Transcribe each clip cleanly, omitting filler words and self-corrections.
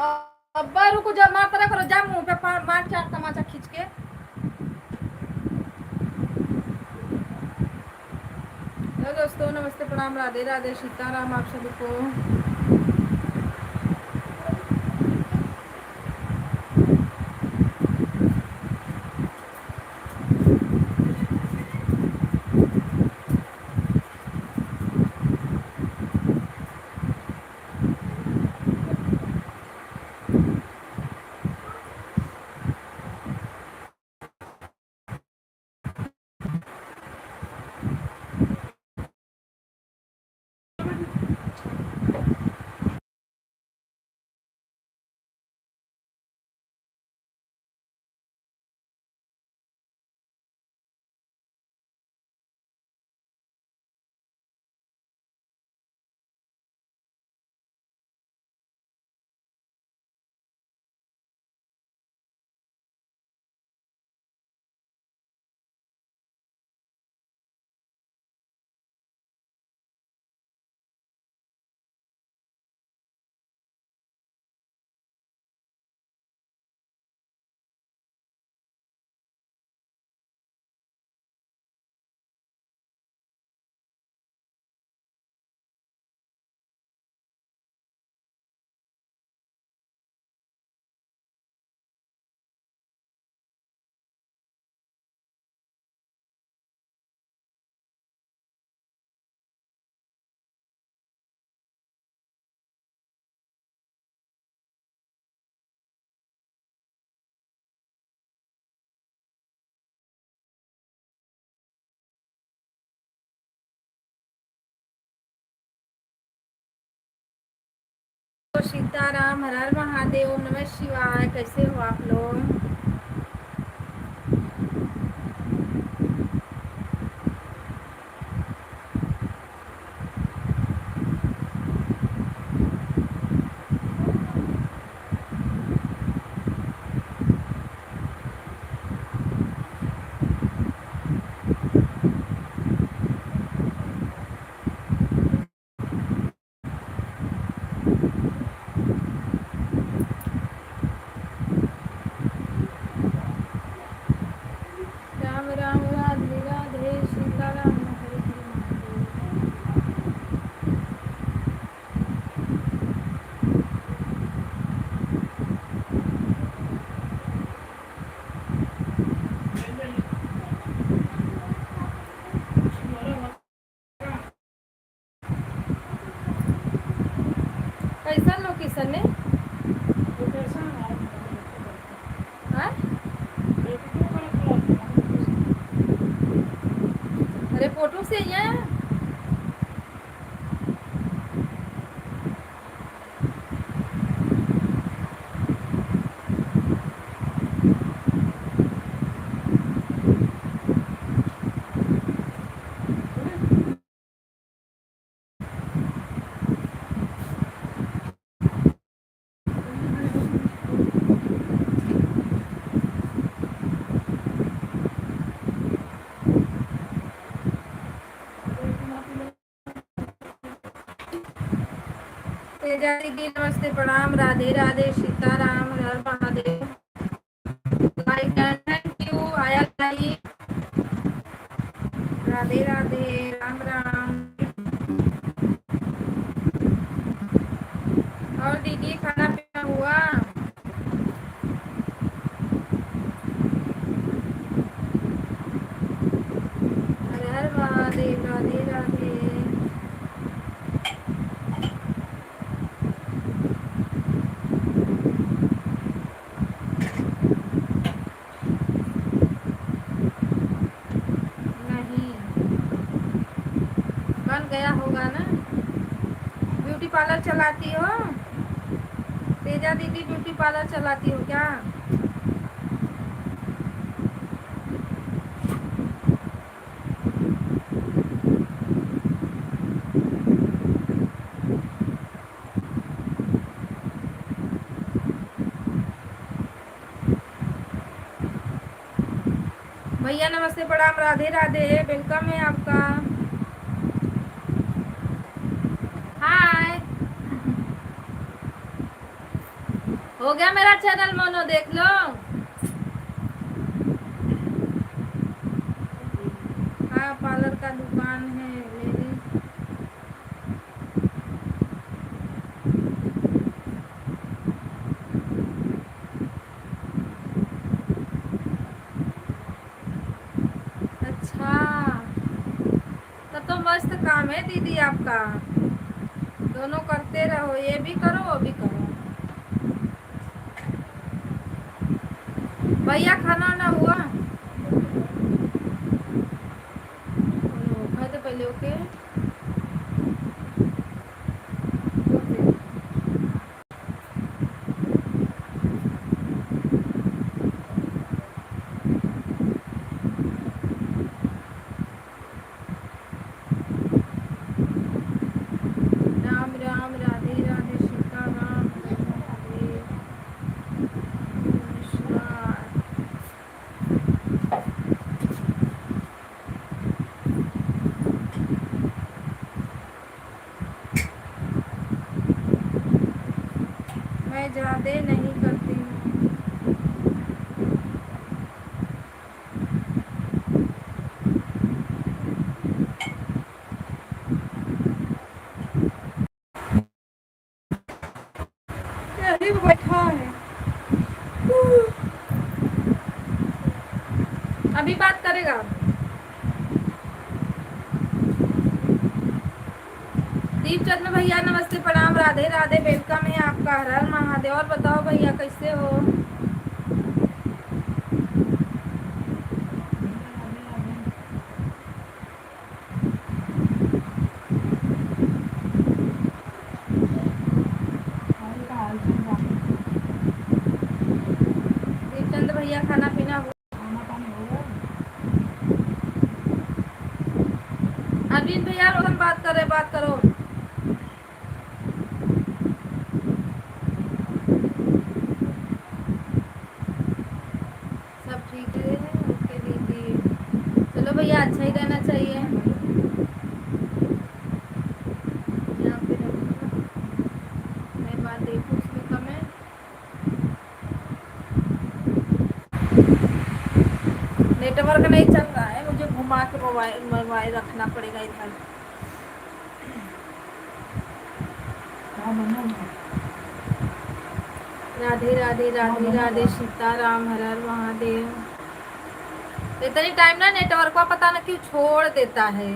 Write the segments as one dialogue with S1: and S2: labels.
S1: अब्बा रुको, जा मार करा करो, जा मुंह पे मार चार तमाचा खींच के। हेलो दोस्तों, नमस्ते, प्रणाम, राधे राधे, सीताराम आप सभी को। सीताराम, हर हर महादेव, नमः शिवाय। कैसे हो आप लोग? राम राम, राधे राधे, सीताराम, हरे हरे महादेव। कैसा लोकेशन है? हाँ? अरे फोटो से यहाँ तेजा दीदी, नमस्ते, प्रणाम, Radhe Radhe, Sitaram, Har Har Mahadev. Like and thank you, आया लाइक। राधे राधे, राम राम। और दीदी, खाना पीना हुआ? हर हर महादेव, राधे राधे। नहीं, बन गया होगा ना। ब्यूटी पार्लर चलाती हो तेजा दीदी? ब्यूटी पार्लर चलाती हो क्या? भैया नमस्ते, प्रणाम, राधे राधे, वेलकम है आपका। हाय। हो गया मेरा चैनल मोनो, देख लो। हाँ, पार्लर का दुकान है मेरी। अच्छा, तब तो मस्त काम है दीदी आपका। दोनों करते रहो, ये भी करो वो भी करो। भैया खाना ना हुआ? खाए तो पहले ओके। राम राम, राधे राधे, सीता राम, राधे नमस्कार। मैं ज्यादा नहीं करती हूँ। यही बैठा है। अभी बात करेगा। दीपचंद्र भैया नमस्ते, प्रणाम, राधे राधे, वेलकम है आपका। हर हर महादेव। और बताओ भैया कैसे हो? दीपचंद्र भैया खाना पीना हुआ? अरविंद भैया रोहन बात कर रहे, बात करो। सब ठीक है? ओके दीदी, चलो भैया, अच्छा ही रहना चाहिए। यहाँ पे रखो। मैं बात देखूँ उसमें कमेंट। नेटवर्क नहीं चल रहा है, मुझे घुमा के मोबाइल मोबाइल रखना पड़ेगा इधर। राधे राधे, राधे राधे, सीताराम, हर हर महादेव। इतनी टाइम ना नेटवर्क का पता ना क्यों छोड़ देता है।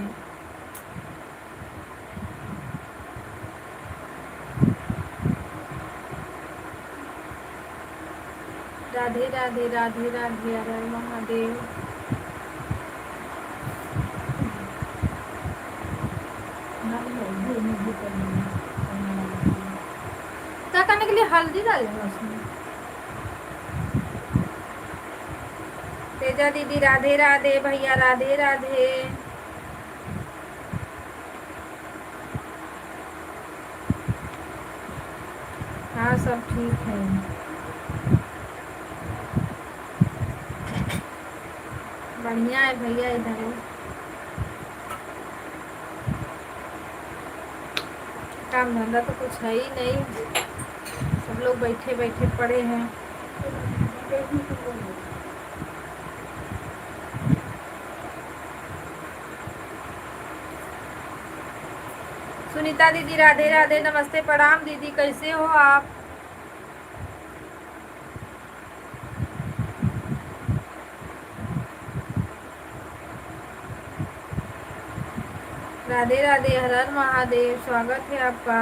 S1: राधे राधे, राधे राधे, हर हर महादेव। क्या करने के लिए हल्दी डालेंगे उसमें? तेजा दीदी राधे राधे, भैया राधे राधे। हाँ, सब ठीक है। बढ़िया है भैया, इधर है। काम धंधा तो कुछ है ही नहीं, सब लोग बैठे बैठे पड़े हैं। सुनीता दीदी राधे राधे, नमस्ते, प्रणाम दीदी, कैसे हो आप? राधे राधे, हर हर महादेव, स्वागत है आपका।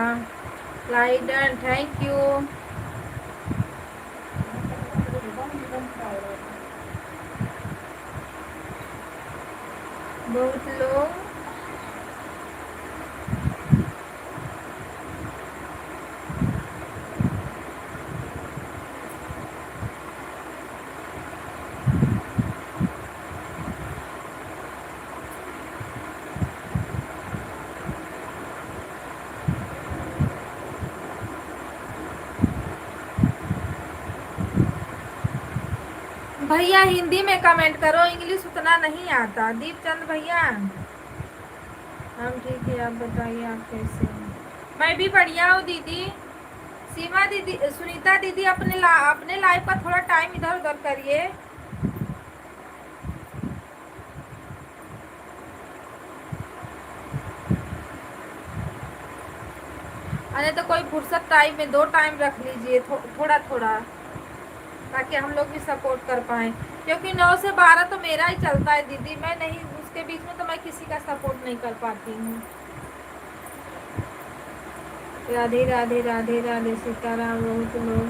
S1: Light and thank you. बहुत लोग भैया हिंदी में कमेंट करो, इंग्लिश उतना नहीं आता। दीपचंद भैया हम ठीक है, आप बताइए आप कैसे हैं? मैं भी बढ़िया हूँ दीदी, सीमा दीदी, सुनीता दीदी, अपने लाइफ का थोड़ा टाइम इधर उधर करिए। अरे तो कोई फुर्सत टाइम में 2 टाइम रख लीजिए, थोड़ा थोड़ा, ताकि हम लोग भी सपोर्ट कर पाए। क्योंकि 9 से 12 तो मेरा ही चलता है दीदी, मैं नहीं, उसके बीच में तो मैं किसी का सपोर्ट नहीं कर पाती हूँ। राधे राधे राधे राधे सीताराम। बहुत लोग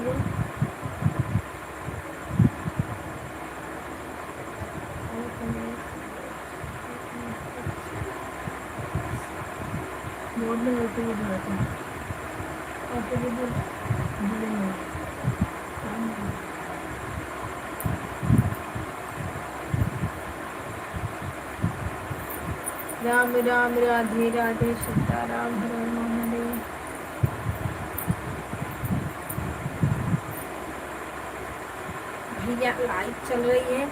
S1: बोर्ड में रहते हैं, राम राम राधे राधे सीताराम हर हर महादेव। भैया लाइव चल रही है,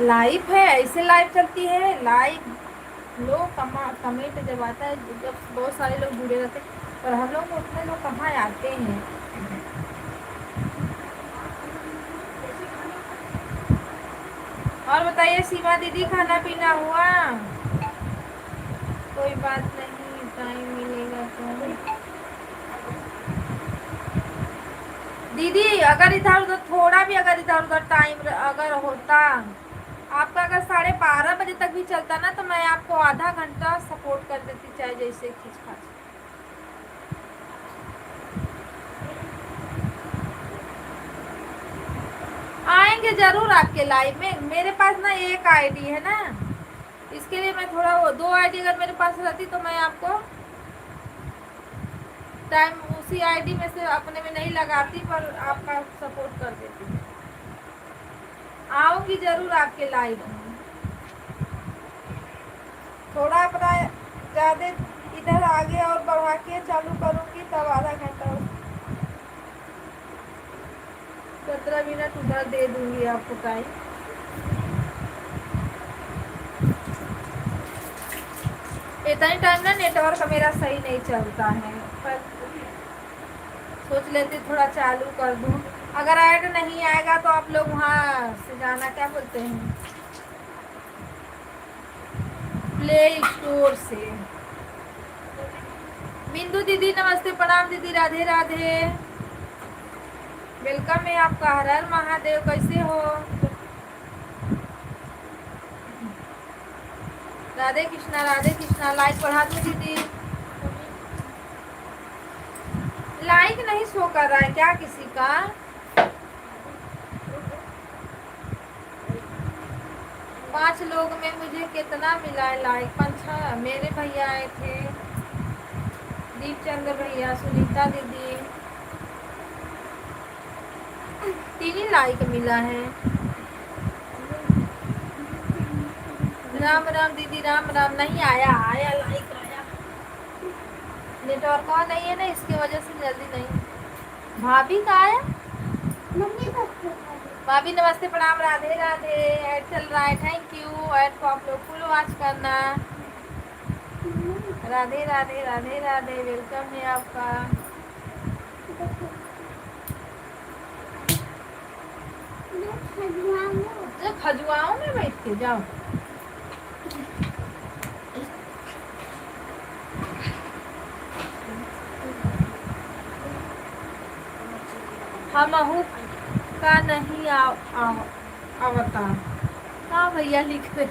S1: लाइव है, ऐसे लाइव चलती है लाइव। लोग कमेंट जब आता है, जब बहुत सारे लोग जुड़े रहते हैं, पर हम लोग उतने लोग कहाँ आते हैं। और बताइए सीमा दीदी, खाना पीना हुआ? कोई बात नहीं, टाइम मिलेगा तो। दीदी अगर इधर उधर थोड़ा भी, अगर इधर उधर टाइम अगर होता आपका, अगर 12:30 बजे तक भी चलता ना, तो मैं आपको आधा घंटा सपोर्ट कर देती, चाहे जैसे खींच खाच। आएंगे जरूर आपके लाइव में। मेरे पास ना एक आईडी है ना, इसके लिए मैं थोड़ा 2 आईडी अगर मेरे पास रहती तो मैं आपको टाइम उसी आईडी में से अपने में नहीं लगाती, पर आपका सपोर्ट कर देती। आऊंगी जरूर आपके लाइव में। थोड़ा अपना ज़्यादा इधर आगे और बढ़ा के चालू करूंगी, तब आधा घंटा 17 मिनट उधर दे दूंगी आपको टाइम। इतना टाइम ना नेटवर्क मेरा सही नहीं चलता है, पर सोच लेती थोड़ा चालू कर दूं। अगर ऐड नहीं आएगा तो आप लोग वहाँ से जाना, क्या बोलते हैं, प्ले स्टोर से। बिंदु दीदी नमस्ते, प्रणाम दीदी, राधे राधे, वेलकम है आपका, हर हर महादेव। कैसे हो? राधे कृष्णा राधे कृष्णा। लाइक बढ़ा दो दीदी। लाइक नहीं शो कर रहा है क्या किसी का? पांच लोग में मुझे कितना मिला है लाइक? 5-6 मेरे भैया आए थे, दीपचंद्र भैया, सुनीता दीदी, 3 ही लाइक मिला है। राम राम दीदी, राम राम। नहीं आया, आया लाइक आया, नेटवर्क नहीं है ना, इसकी वजह से जल्दी नहीं। भाभी का आया? भाभी नमस्ते, प्रणाम, राधे राधे। ऐड चल रहा है, थैंक यू। ऐड को आप लोग फुल वॉच करना। राधे राधे राधे राधे, वेलकम है आपका। खजुआओं में बैठ के जाओ। हमहू का नहीं आवता। हाँ भैया लिख दे।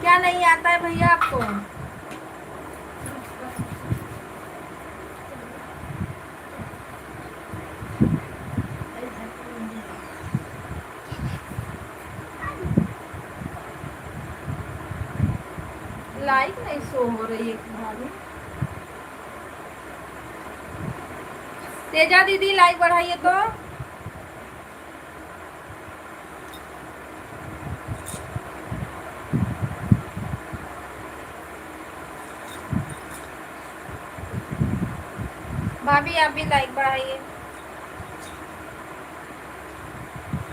S1: क्या नहीं आता है भैया आपको? लाइक नहीं शो हो रही है भाभी। तेजा दीदी लाइक बढ़ाइए तो। भाभी आप भी लाइक बढ़ाइए।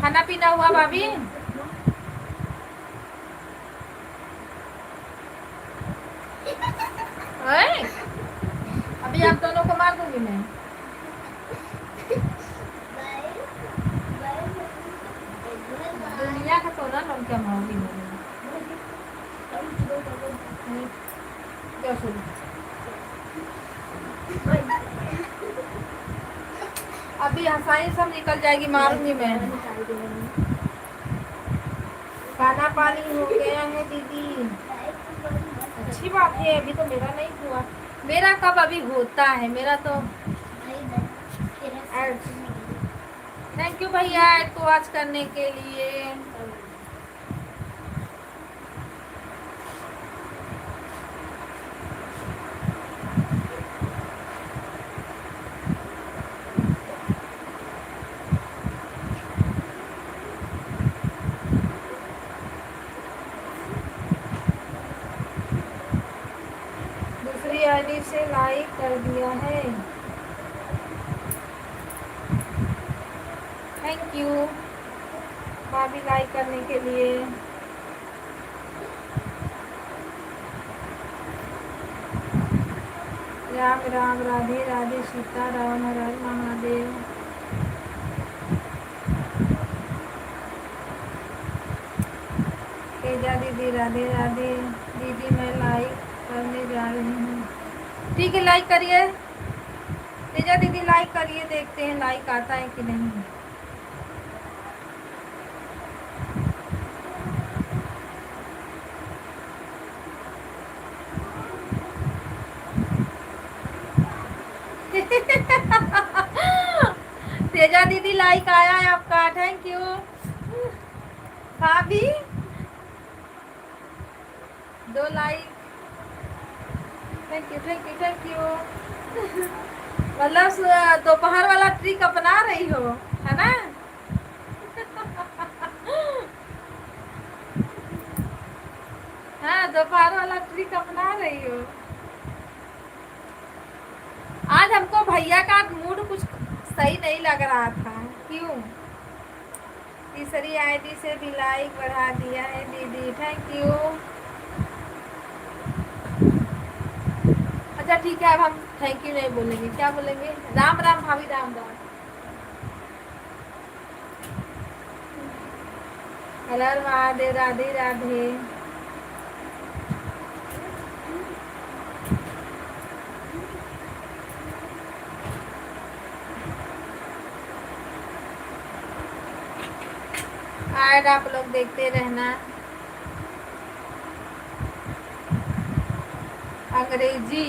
S1: खाना पीना हुआ भाभी? मार दूंगी मैं। दुनिया का तो ना तुम क्या मारोगी मुझे। क्या सुन, अभी हंसाई सब निकल जाएगी, मारूंगी मैं। खाना पानी हो गया है दीदी, अच्छी बात है। अभी तो मेरा नहीं हुआ, मेरा कब अभी होता है मेरा तो। थैंक यू भैया ऐड को वॉच करने के लिए। दूसरी आईडी से लाइक कर दिया है, थैंक यू भाभी लाइक करने के लिए। राम राम, राधे राधे, सीता राम, हर हर महादेव। तेजा दीदी राधे राधे। दीदी मैं लाइक करने जा रही हूँ, ठीक है लाइक करिए। तेजा दीदी लाइक करिए, देखते हैं लाइक आता है कि नहीं। तेजा दीदी लाइक आया है आपका, थैंक यू भाभी। 2 like, thank you thank you thank you. मतलब दोपहर वाला ट्रिक अपना रही हो, है ना। हाँ, दोपहर वाला ट्रिक अपना रही हो। आज हमको भैया का मूड कुछ सही नहीं लग रहा था, क्यों। तीसरी आईडी से भी लाइक बढ़ा दिया है दीदी, थैंक यू। अच्छा ठीक है, अब हम थैंक यू नहीं बोलेंगे, क्या बोलेंगे, राम राम भाभी, राम राम। हर हर महादेव, राधे राधे। ऐड आप लोग देखते रहना। अंग्रेजी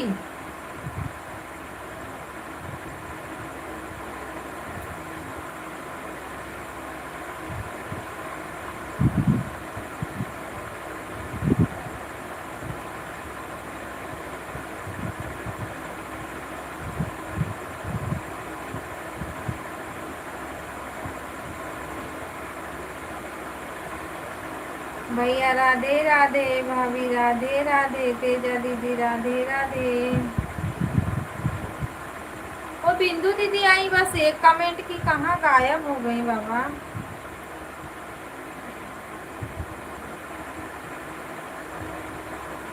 S1: भैया राधे राधे, भाभी राधे राधे, तेजा दीदी राधे राधे। वो बिंदु दीदी आई बस एक कमेंट की, कहाँ गायब हो गई बाबा।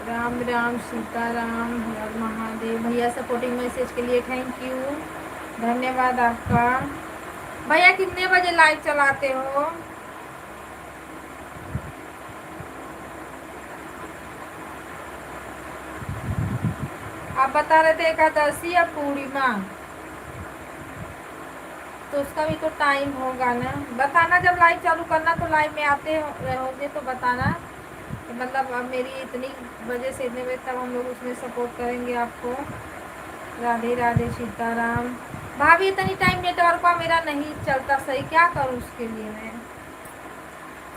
S1: राम राम, सीता राम, हर महादेव। भैया सपोर्टिंग मैसेज के लिए थैंक यू, धन्यवाद आपका। भैया कितने बजे लाइव चलाते हो। आप बता रहे थे एकादशी या पूर्णिमा, तो उसका भी तो टाइम होगा ना। बताना जब लाइव चालू करना, तो लाइव में आते रहोगे तो बताना, तो मतलब अब मेरी इतनी बजे से इतने बजे तक हम लोग उसमें सपोर्ट करेंगे आपको। राधे राधे, सीताराम। भाभी इतनी टाइम नेटवर्क का मेरा नहीं चलता सही, क्या करूँ उसके लिए मैं।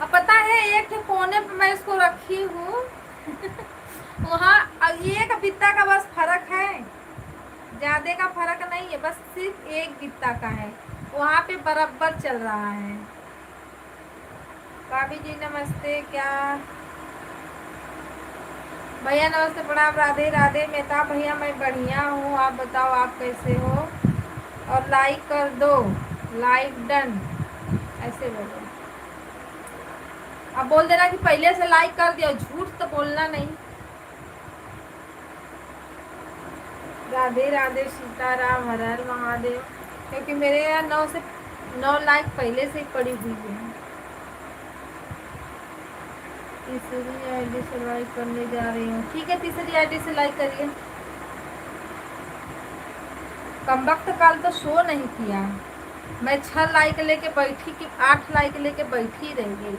S1: अब पता है एक कोने पे मैं इसको रखी हूँ। वहाँ एक बित्ता का बस फर्क है, ज्यादा का फर्क नहीं है, बस सिर्फ एक बित्ता का है, वहाँ पे बराबर चल रहा है। भाभी जी नमस्ते, क्या भैया नमस्ते, प्रणाम, राधे राधे। मेहताब भैया मैं बढ़िया हूँ, आप बताओ आप कैसे हो, और लाइक कर दो, लाइक डन, ऐसे बोलो। अब बोल देना कि पहले से लाइक कर दिया, झूठ तो बोलना नहीं। राधे राधे सीताराम, हर हर महादेव। क्योंकि मेरे यहाँ 9 लाइक पहले से ही पड़ी हुई है। तीसरी आईडी से लाइक करने जा रही हूँ। ठीक है, तीसरी आईडी से लाइक करिए। कम वक्त कल तो शो नहीं किया। मैं 6 लाइक लेके बैठी कि 8 लाइक लेके बैठी रह गई।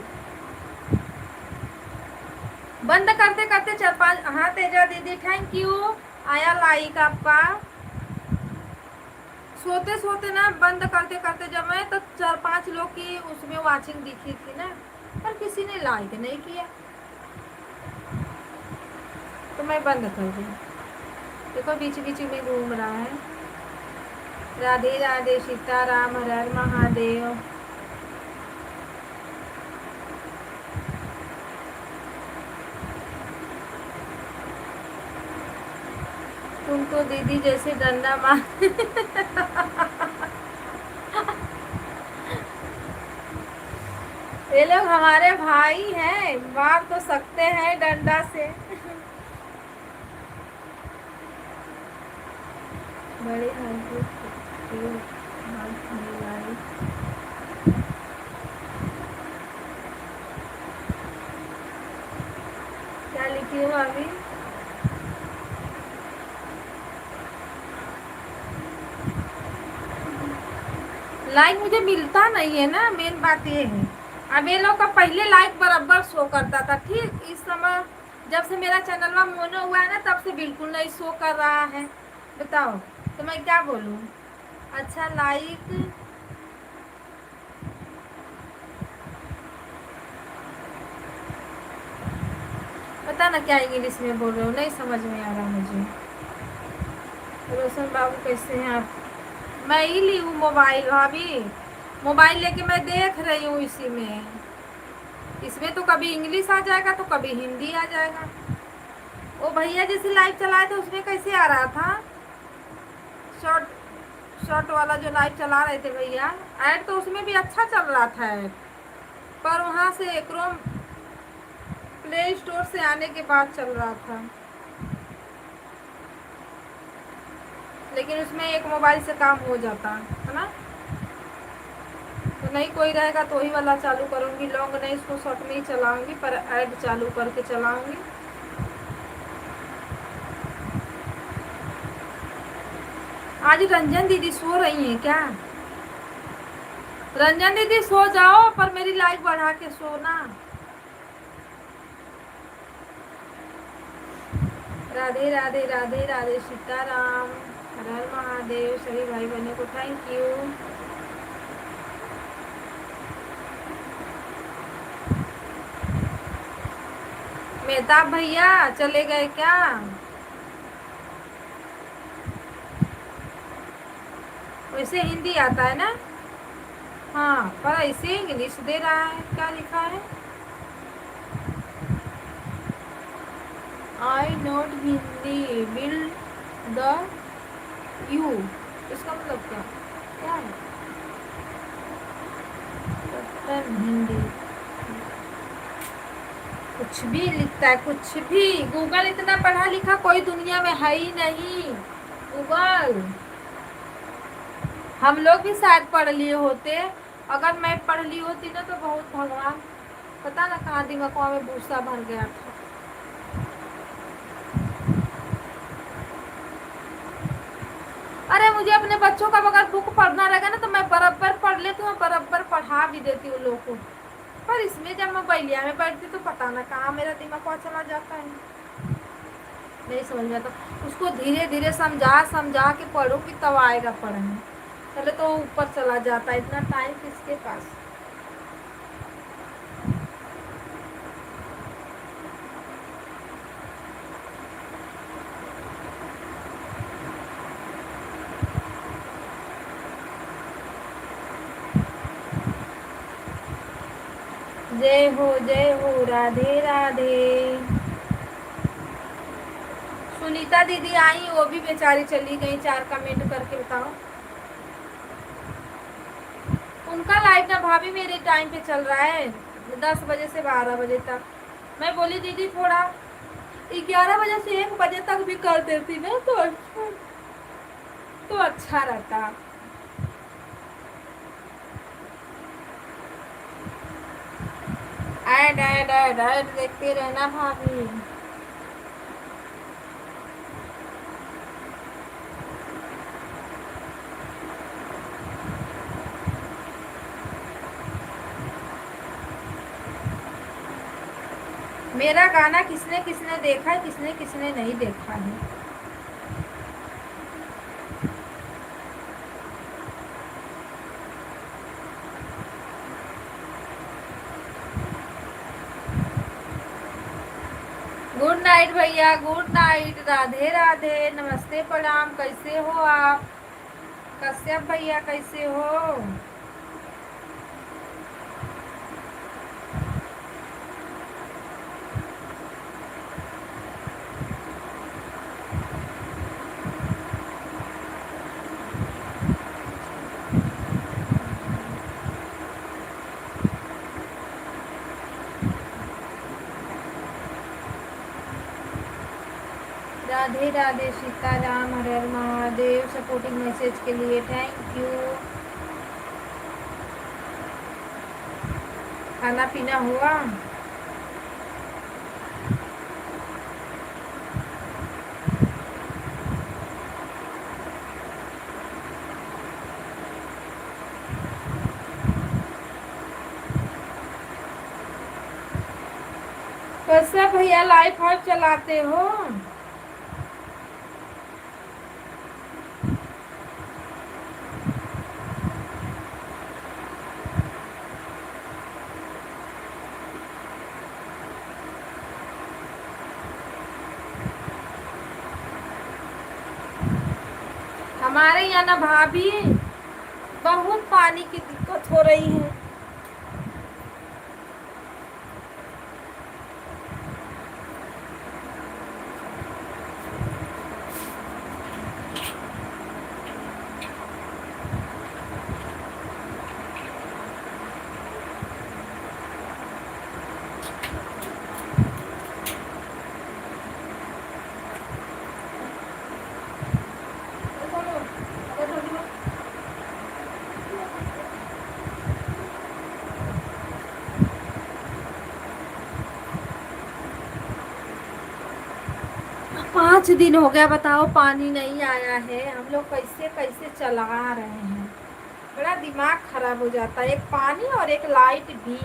S1: बंद करते करते 4-5। हाँ तेजा दीदी थैंक यू, आया लाइक आपका। सोते सोते ना बंद करते करते जब मैं तो 4-5 लोग की उसमें वाचिंग दिखी थी ना, पर किसी ने लाइक नहीं किया तो मैं बंद कर दी। देखो बीच बीच में घूम रहा है। राधे राधे सीताराम, हर हर महादेव। तुम तो दीदी जैसे डंडा मार ये लोग हमारे भाई हैं, मार तो सकते हैं डंडा से। बड़े भाई को क्या लिखी हो अभी? लाइक मुझे मिलता नहीं है ना, मेन बात ये है। अब ये लोग का पहले लाइक बराबर शो करता था, ठीक इस समय जब से मेरा चैनल में मोनो हुआ है ना, तब से बिल्कुल नहीं शो कर रहा है। बताओ तो मैं क्या बोलूँ। अच्छा लाइक पता ना क्या इंग्लिश में बोल रहे हो, नहीं समझ में आ रहा मुझे। रोशन बाबू कैसे हैं आप? मैं ही ली हूँ मोबाइल भाभी, मोबाइल लेके मैं देख रही हूँ इसी में। इसमें तो कभी इंग्लिश आ जाएगा तो कभी हिंदी आ जाएगा। वो भैया जैसे लाइव चलाए थे उसमें कैसे आ रहा था, शॉर्ट वाला जो लाइव चला रहे थे भैया, ऐड तो उसमें भी अच्छा चल रहा था ऐड, पर वहाँ से क्रोम प्ले स्टोर से आने के बाद चल रहा था। लेकिन उसमें एक मोबाइल से काम हो जाता है ना। तो नहीं कोई रहेगा तो वही वाला चालू करूँगी, लॉन्ग नहीं इसको शॉर्ट में ही चलाऊँगी, पर ऐड चालू करके चलाऊँगी। आज रंजन दीदी सो रही हैं क्या? रंजन दीदी सो जाओ, पर मेरी लाइक बढ़ा के सोना। राधे राधे राधे राधे सीताराम, हर हर महादेव। सभी भाई बहनों को थैंक यू। मेहताब भैया चले गए क्या? वैसे हिंदी आता है ना? हाँ, पर ऐसे इंग्लिश दे रहा है, क्या लिखा है? I note Hindi will the you, इसका मतलब क्या क्या है? हिंदी कुछ भी लिखता है, कुछ भी। गूगल इतना पढ़ा लिखा कोई दुनिया में है ही नहीं। गूगल हम लोग भी शायद पढ़ लिए होते, अगर मैं पढ़ ली होती ना तो बहुत भगवान पता ना कहाँ दिमाग में भूसा भर गया था। अरे मुझे अपने बच्चों का अगर बुक पढ़ना रहेगा ना तो मैं बराबर पढ़ लेती हूँ, बराबर पढ़ा भी देती हूँ लोगों को। पर इसमें जब मैं बैलिया में बैठती तो पता ना कहाँ मेरा दिमाग वहाँ चला जाता है, नहीं समझ में आता। उसको धीरे धीरे समझा समझा के पढ़ोगी तब आएगा पढ़ने, पहले तो ऊपर चला जाता है। इतना टाइम किसके पास। जय हो राधे राधे। सुनीता दीदी आई, वो भी बेचारी चली गई। 4 कमेंट करके बताओ। उनका लाइव ना भाभी मेरे टाइम पे चल रहा है 10 बजे से 12 बजे तक। मैं बोली दीदी थोड़ा 11 बजे से 1 बजे तक भी कर देती ना तो अच्छा। तो अच्छा रहता। ऐड ऐड ऐड ऐड देखते रहना भाभी। मेरा गाना किसने किसने देखा है, किसने किसने नहीं देखा है? गुड नाइट भैया, गुड नाइट, राधे राधे, नमस्ते प्रणाम, कैसे हो आप? कश्यप भैया कैसे हो? राधे राधे, सीताराम, हर हर महादेव। सपोर्टिंग मैसेज के लिए थैंक यू। खाना पीना हुआ? कैसे भैया लाइव फाइव चलाते हो? हमारे यहाँ ना भाभी बहुत पानी की दिक्कत हो रही है। पाँच दिन हो गया, बताओ पानी नहीं आया है। हम लोग कैसे कैसे चला रहे हैं, बड़ा दिमाग खराब हो जाता है। एक पानी और एक लाइट भी।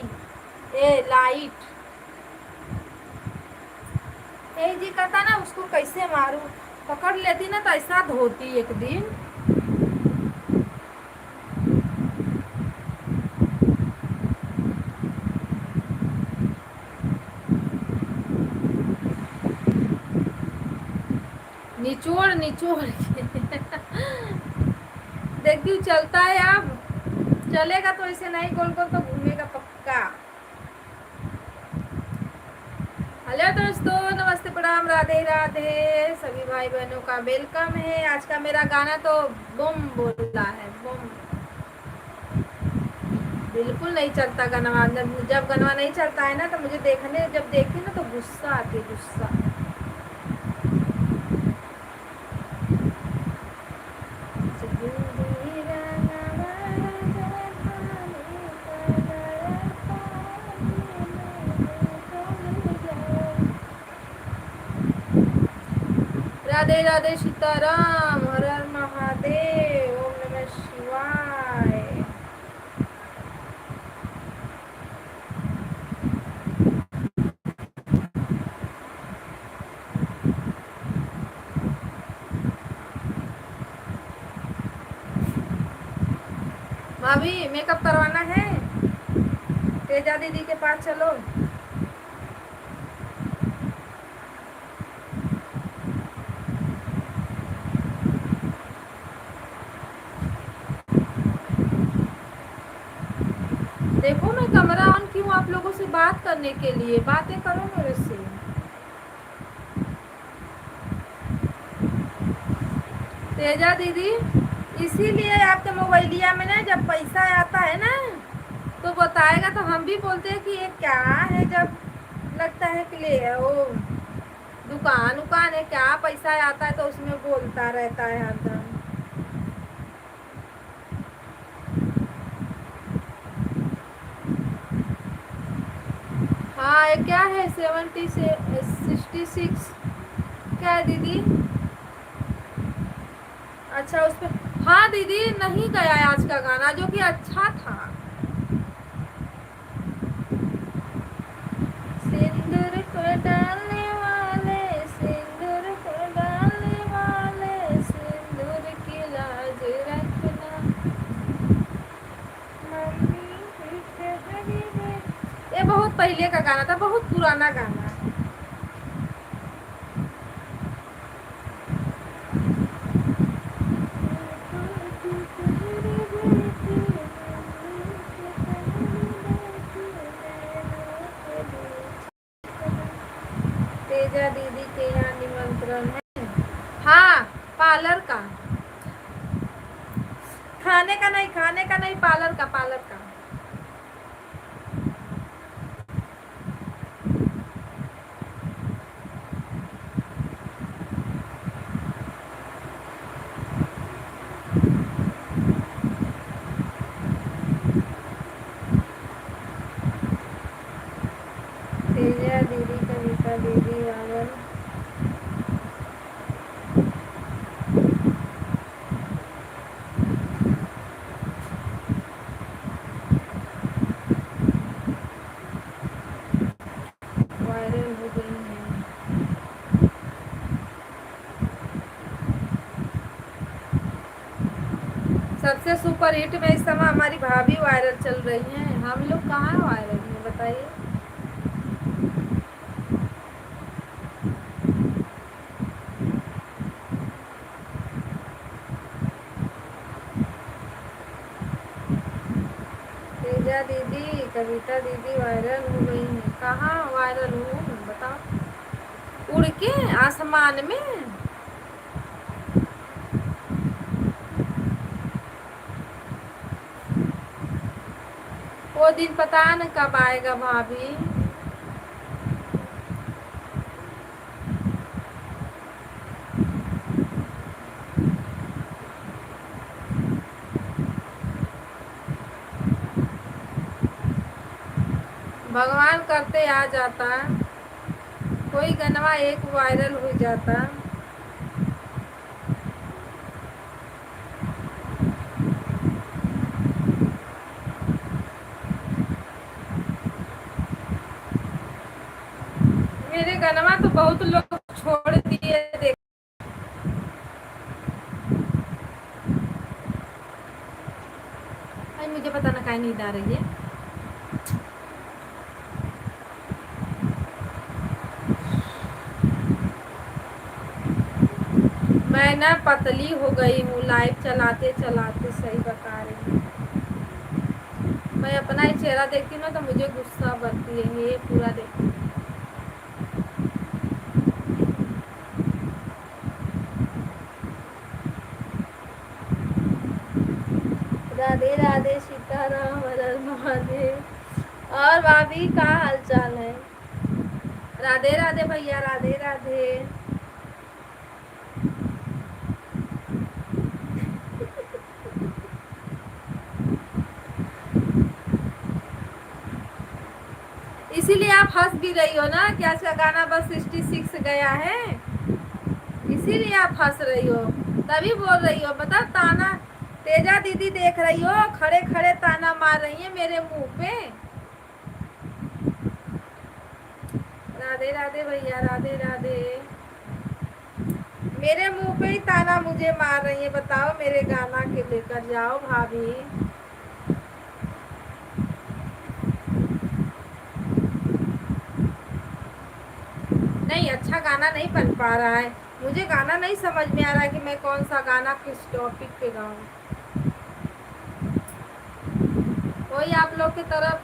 S1: लाइट एक जी कहता ना उसको कैसे मारूं, पकड़ लेती ना तो ऐसा धोती एक दिन। निचोड़ निचोड़ के देखती हूँ चलता है। अब चलेगा तो ऐसे नहीं, गोल गोल तो घूमेगा पक्का। हेलो दोस्तों, नमस्ते प्रणाम, राधे राधे, सभी भाई बहनों का वेलकम है। आज का मेरा गाना तो बम बोला है, बम। बिल्कुल नहीं चलता गाना। जब गाना नहीं चलता है ना तो मुझे देखने, जब देखती ना तो गुस्सा आती है, गुस्सा। राधे राधे, सीताराम, हर हर महादेव, ओम नमः शिवाय। भाभी मेकअप करवाना है? तेजा दीदी के पास चलो। देखो मैं कैमरा ऑन क्यों, आप लोगों से बात करने के लिए। बातें करो मेरे से। तेजा दीदी, इसीलिए आपके मोबाइलिया में ना जब पैसा आता है ना तो बताएगा, तो हम भी बोलते हैं कि ये क्या है। जब लगता है कि ले वो दुकान उकान है क्या, पैसा आता है तो उसमें बोलता रहता है हरदम। क्या है 70 से 66 क्या है दीदी? अच्छा उस पर हाँ दीदी नहीं गया है आज का गाना जो कि अच्छा था। सिंदूर को डालने वाले सिंदूर को डालने वाले सिंदूर की लाज रखना मम्मी ये बहुत पहले का गाना था, बहुत पुराना गाना है। तेजा दीदी के यहाँ निमंत्रण है। हाँ पार्लर का, खाने का नहीं, खाने का नहीं, पार्लर का, पार्लर का। तेजा दीदी, कविता दीदी, वायरल। वायरल हो गई है। सबसे सुपर हिट में इस समय हमारी भाभी वायरल चल रही हैं, हम लोग कहाँ वायरल हैं बताइए। तेजा दीदी, कविता दीदी वायरल हो गई हैं। कहाँ वायरल हूँ बताओ? उड़ के आसमान में। वो दिन पता न कब आएगा भाभी। भगवान करते आ जाता, कोई गनवा एक वायरल हो जाता। मेरे गनवा तो बहुत लोग छोड़ दिए देख। मुझे पता ना काहे नींद आ रही है। मैं ना पतली हो गई हूँ लाइव चलाते चलाते, सही बता रही हूँ। मैं अपना ही चेहरा देखती हूँ ना तो मुझे गुस्सा बनती है। ये पूरा देखती हूँ। राधे राधे, सीताराम, हर महादेव। और भाभी का हाल चाल है? राधे राधे भैया, राधे राधे। इसीलिए आप हंस भी रही हो ना कि आज का गाना बस 66 गया है, इसीलिए आप हंस रही हो, तभी बोल रही हो। बता ताना तेजा दीदी देख रही हो, खड़े खड़े ताना मार रही है मेरे मुंह पे। राधे राधे भैया, राधे राधे। मेरे मुंह पे ही ताना मुझे मार रही है। बताओ मेरे गाना के लेकर जाओ भाभी। नहीं अच्छा गाना नहीं बन पा रहा है, मुझे गाना नहीं समझ में आ रहा है कि मैं कौन सा गाना किस टॉपिक पे गाऊं। वही आप लोग की तरफ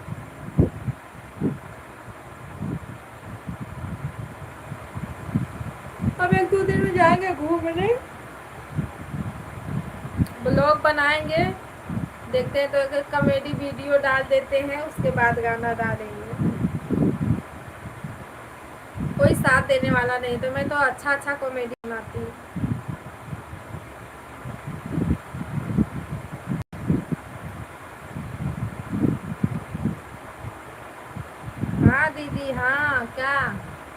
S1: अब 1-2 दिन में जाएंगे घूमने, ब्लॉग बनाएंगे, देखते हैं तो एक कॉमेडी वीडियो डाल देते हैं, उसके बाद गाना डालेंगे। कोई साथ देने वाला नहीं तो मैं तो अच्छा अच्छा कॉमेडी बनाती हूँ। हाँ दीदी दीदी, हाँ क्या?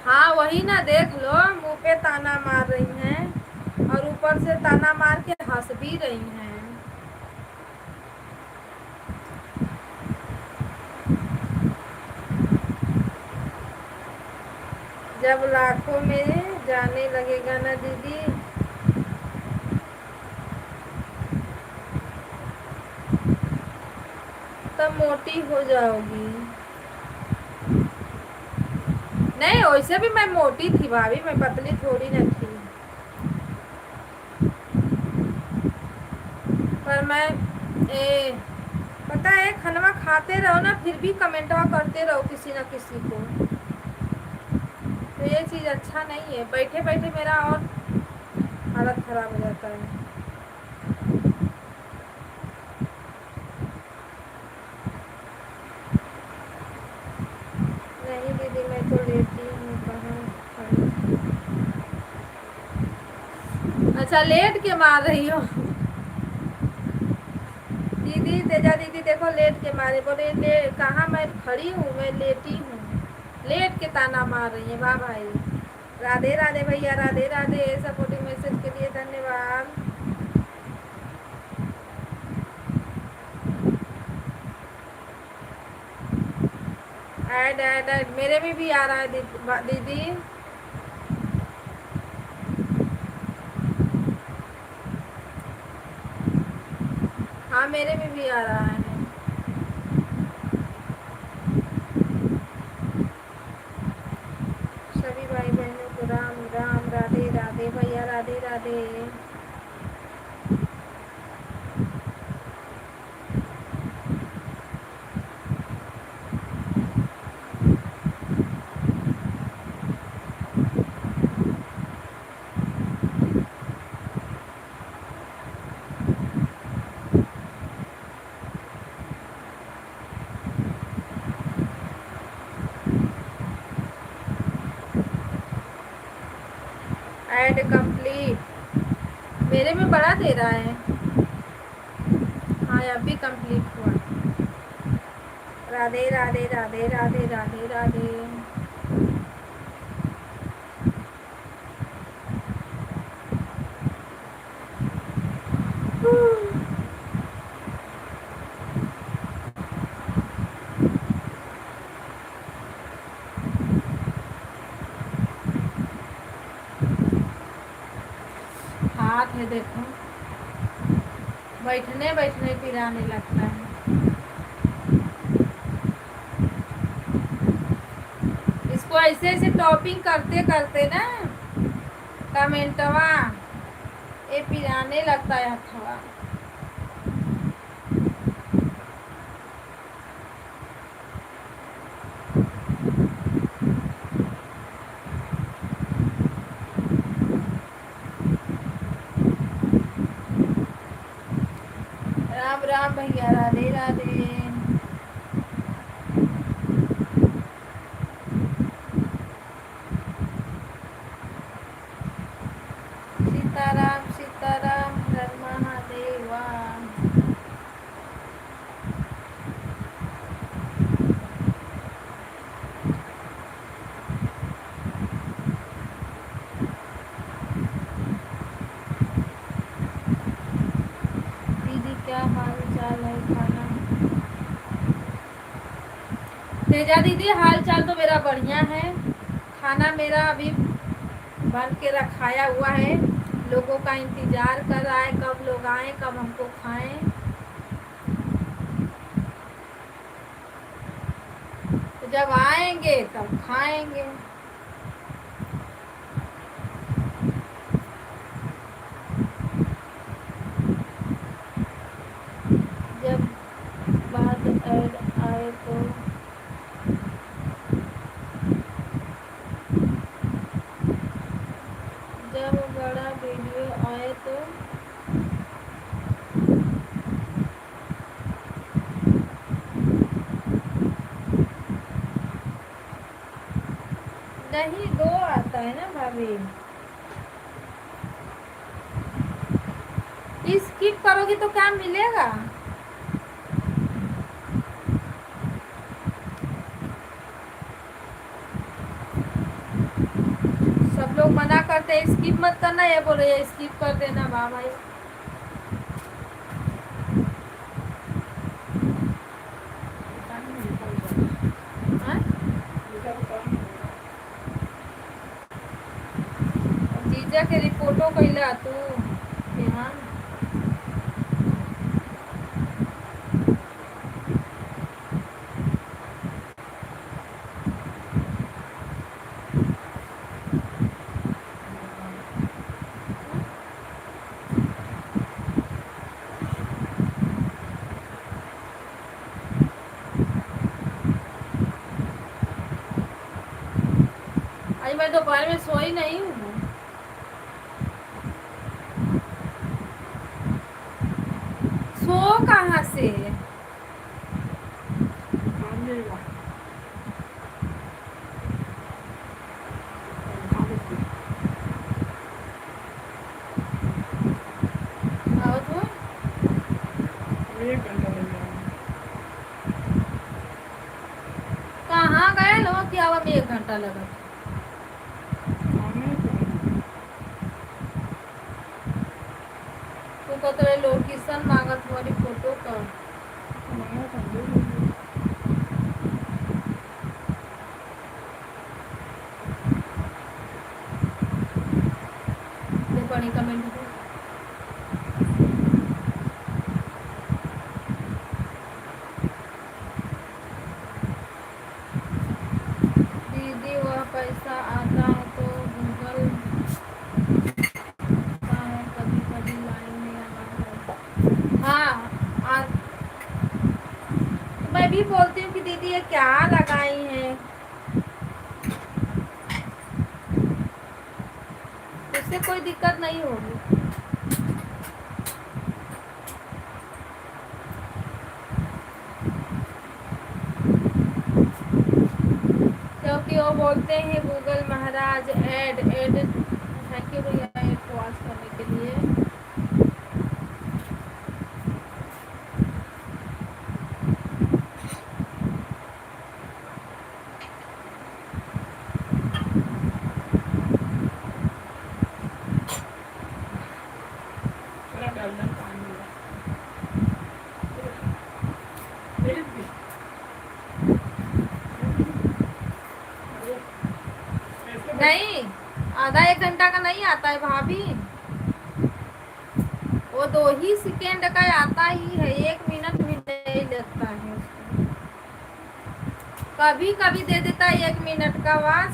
S1: हाँ वही ना, देख लो मुंह पे ताना मार रही हैं और ऊपर से ताना मार के हंस भी रही हैं। जब लाखों में जाने लगेगा ना दीदी, तब मोटी हो जाओगी। नहीं, वैसे भी मैं मोटी थी भाभी, मैं पतली थोड़ी न थी। पर मैं पता है, खाना खाते रहो ना फिर भी कमेंटवा करते रहो किसी न किसी को, तो ये चीज़ अच्छा नहीं है। बैठे बैठे मेरा और हालत खराब हो जाता है। नहीं दीदी, मैं तो लेटी हूँ, कहाँ खड़ी? अच्छा, लेट के मार रही हो दीदी? तेजा दीदी देखो, लेट के मारे, बोले ले कहाँ मैं खड़ी हूँ, मैं लेटी हूँ। लेट के ताना मार रही है। वाह भाई, राधे राधे भैया, राधे राधे। सपोर्टिव मैसेज के लिए धन्यवाद। ऐड ऐड ऐड मेरे में भी आ रहा है दीदी। हाँ मेरे में भी आ रहा है। सभी भाई बहनों को राम राम, राधे राधे भैया, राधे राधे। ऐड कंप्लीट मेरे में बड़ा दे रहा है। हाँ अभी कंप्लीट हुआ। राधे राधे राधे राधे राधे राधे। हाथ है देखो, बैठने बैठने पिराने लगता है। इसको ऐसे ऐसे टॉपिंग करते करते ना कमेंटवा ये पिराने लगता है हथवा। राम राम भैया, राधे राधे। सीताराम सीताराम, हर महादेवा। दीदी क्या हाल चाल है? खाना तेजा दीदी, हाल चाल तो मेरा बढ़िया है। खाना मेरा अभी बन के रखाया हुआ है, लोगों का इंतजार कर रहा है, कब लोग आए, कब हमको खाएं। तो जब आएंगे तब खाएंगे। जब बाद ऐड आए तो जब बड़ा वीडियो आए तो नहीं, दो आता है ना भाभी। स्किप करोगी तो क्या मिलेगा? कहते हैं स्किप मत करना, ये बोल रही है स्किप कर देना। वाह भाई, हाँ? जीजा के रिपोर्टो कैला तू हाँ। आज मैं दोपहर में सोई नहीं हूँ। सो कहाँ से? आओ तो कहाँ गए लोग कि आवा में 1 घंटा लगा? तू कहते रहे लोकेशन मांगत तुम्हारी फोटो का। देखो नहीं कमेंट में दीदी वह पैसा आता है तो गूगल है, कभी कभी लाइन में आता है। हाँ मैं भी बोलती हूँ कि दीदी ये क्या लगाई है, उससे कोई दिक्कत नहीं होगी। क्योंकि वो बोलते हैं Google Maharaj add thank you भैया ऐड को वॉच करने के लिए। नहीं, आधा 1 घंटा का नहीं आता है भाभी, वो 2 ही सेकेंड का आता ही है, 1 मिनट भी नहीं लगता है उसको। कभी कभी दे देता है 1 मिनट का आवाज,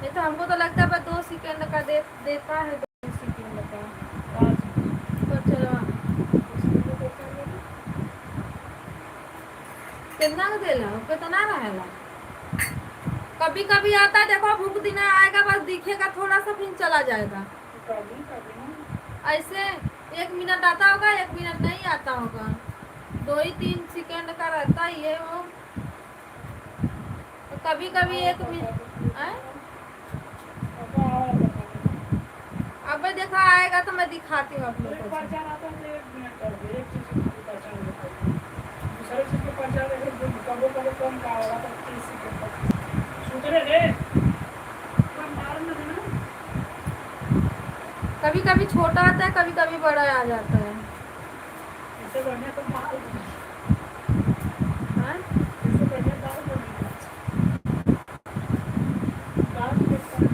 S1: नहीं तो हमको तो लगता है बस 2 सेकेंड का देता है, 2 सेकेंड का। तो चलो कितना देला कितना रहेला। कभी कभी आता है, देखो भूख दिन आएगा बस दिखेगा थोड़ा सा फिर चला जाएगा। ऐसे 1 मिनट आता होगा, 1 मिनट नहीं आता होगा, 2 ही 3 सेकेंड का रहता ही है वो। तो कभी कभी 1 मिनट अब देखा आएगा तो मैं दिखाती हूँ आप लोगों को। कभी कभी छोटा आता है, कभी कभी बड़ा आ जाता है।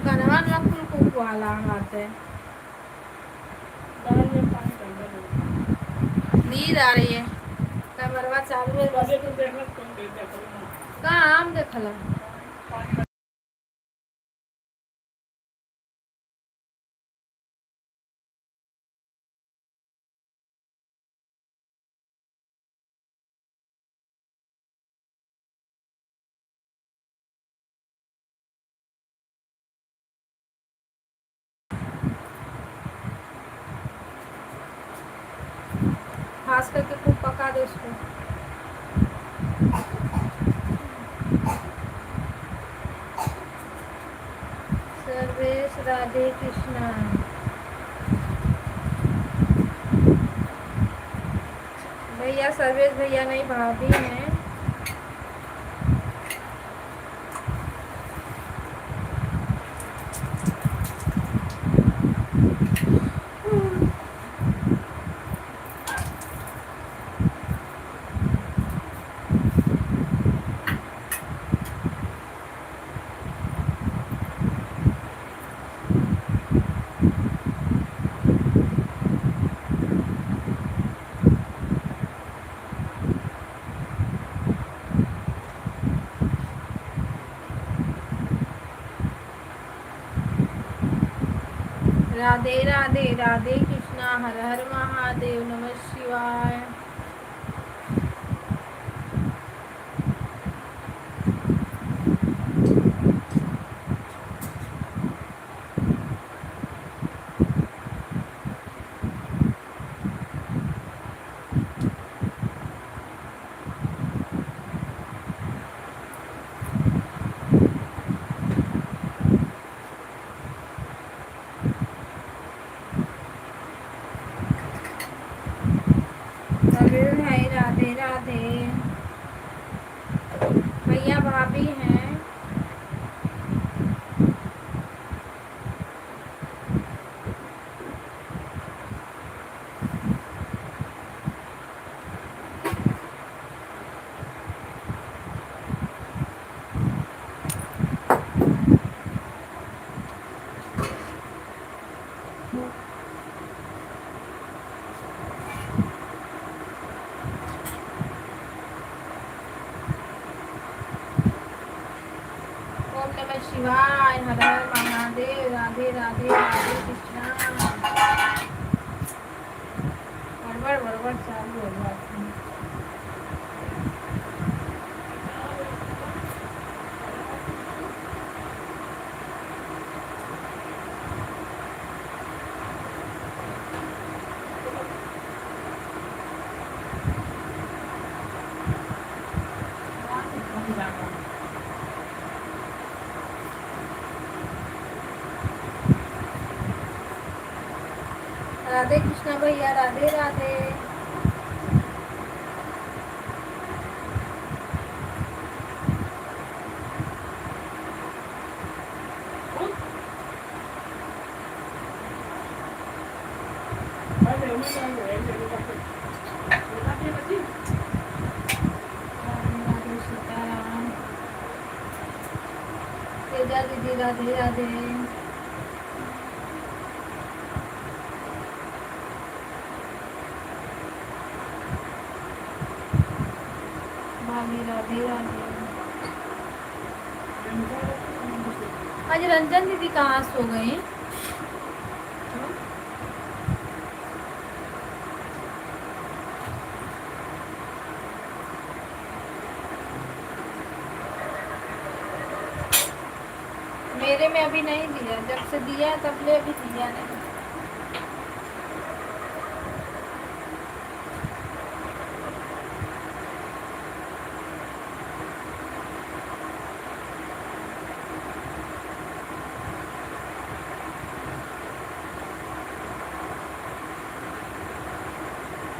S1: कनवा फुल कुआला आते हैं। नींद आ रही है, कैमरवा चालू है। कहाँ आम देखला? खास करके खूब पका दो उसको। सर्वेश राधे कृष्णा। भैया सर्वेश भैया नहीं भाभी हैं। राधे राधे राधे कृष्णा हर हर महादेव नमः शिवाय। कबीर भाई राधे राधे। भैया भाभी हैं। ओम नमः शिवाय हर हर महादेव राधे राधे राधे कृष्णा। बड़बड़ बड़बड़ चालू हो जाती है। राधे कृष्णा भैया राधे राधे। राधे सीताराम। तेजा दीदी राधे राधे। भाभी राधे राधे। आज रंजन दीदी कहाँ सो गई? मेरे में अभी नहीं दिया, जब से दिया तब ले अभी दिया नहीं।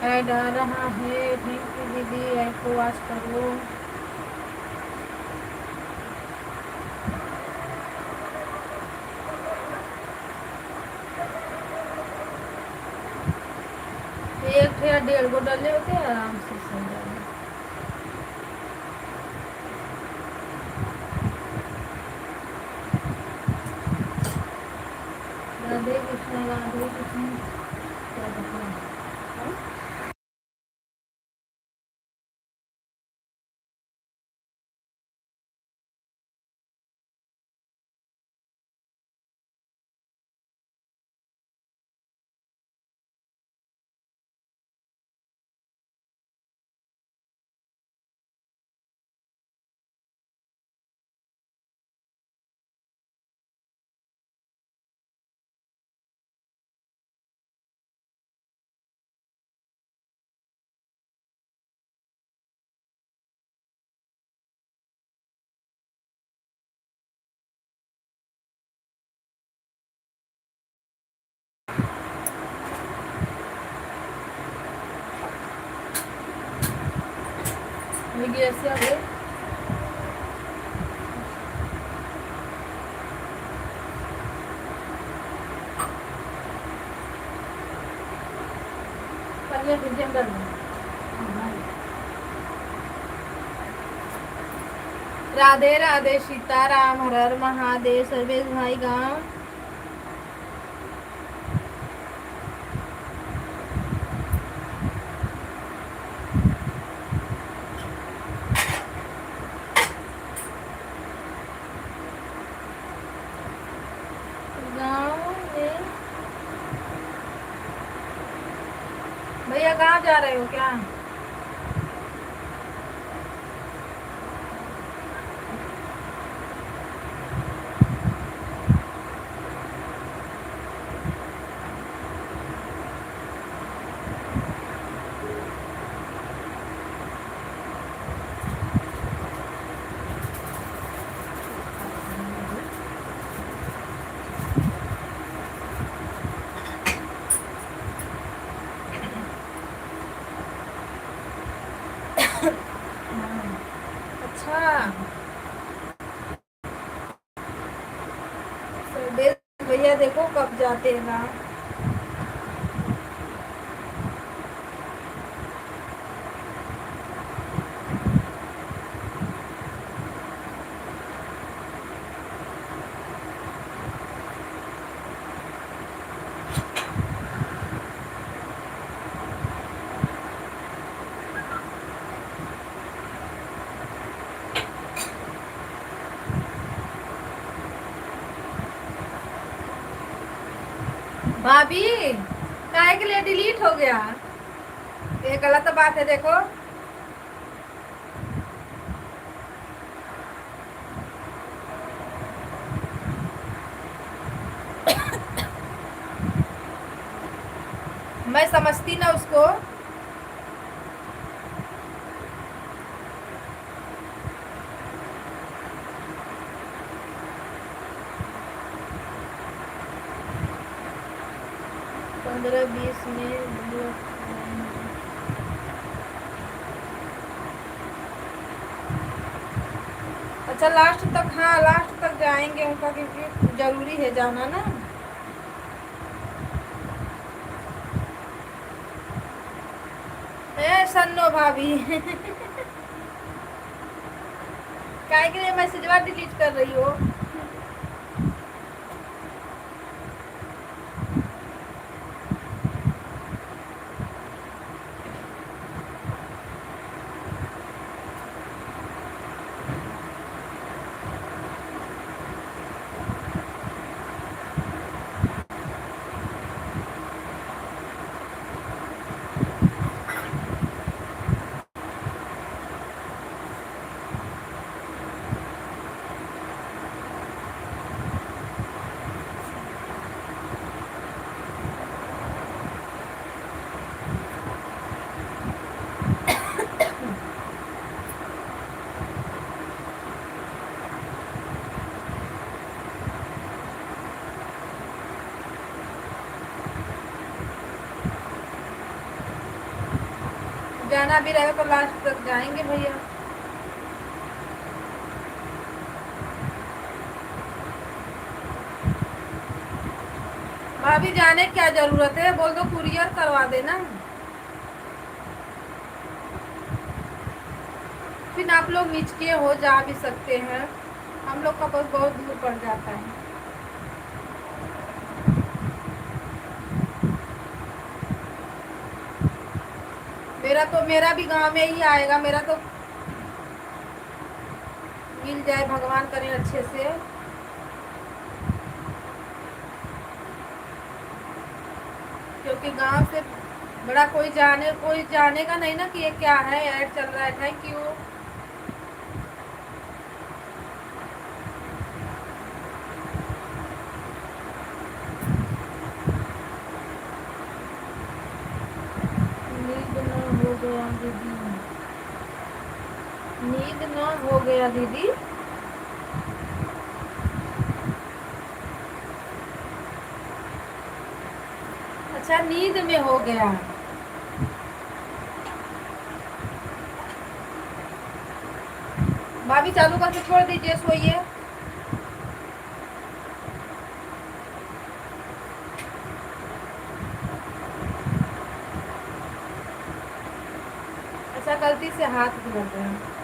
S1: ऐड आ रहा है। थैंक यू दीदी, ऐड को वॉच कर लो। एक या 1.5 गो डले होते आराम से सो जाए। राधे कृष्ण राधे कृष्ण। क्या बताऊं? वीडियो से आगे पहले वीडियो कर लो। राधे राधे सीताराम हर हर महादेव। सर्वेश भाई गाँव गाँव में भैया कहाँ जा रहे हो क्या? अच्छा, भैया देखो कब जाते हैं ना। भाभी काहे के लिए डिलीट हो गया? ये गलत बात है देखो। मैं समझती ना उसको। पंद्रह बीस में अच्छा लास्ट तक, हाँ लास्ट तक जाएंगे उनका, क्योंकि जरूरी है जाना ना। ए सन्नो भाभी काहे के लिए मैसेजवा डिलीट कर रही हो? जाना भी रहेगा तो लास्ट तक जाएंगे भैया। भाभी जाने की क्या जरूरत है, बोल दो कुरियर करवा देना। फिर आप लोग नीचे हो जा भी सकते हैं, हम लोग का बस बहुत दूर पड़ जाता है। मेरा भी गांव में ही आएगा, मेरा तो मिल जाए, भगवान करे अच्छे से। क्योंकि गांव से बड़ा कोई जानेगा नहीं ना कि ये क्या है, ऐड चल रहा है। Thank you. नींद न हो गया दीदी, नींद न हो गया दीदी। अच्छा नींद में हो गया। भाभी चालू करके छोड़ दीजिए, सोइए। अच्छा गलती से हाथ धो गया।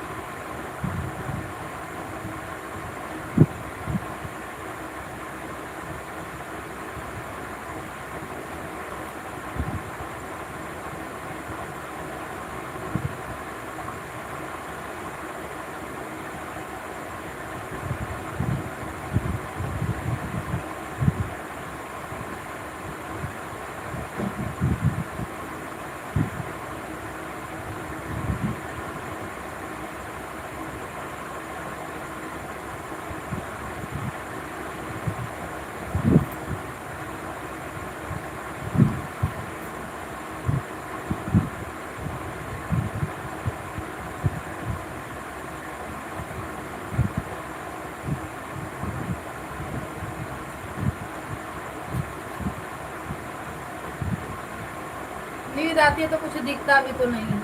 S1: नींद आती है तो कुछ दिखता भी तो नहीं है।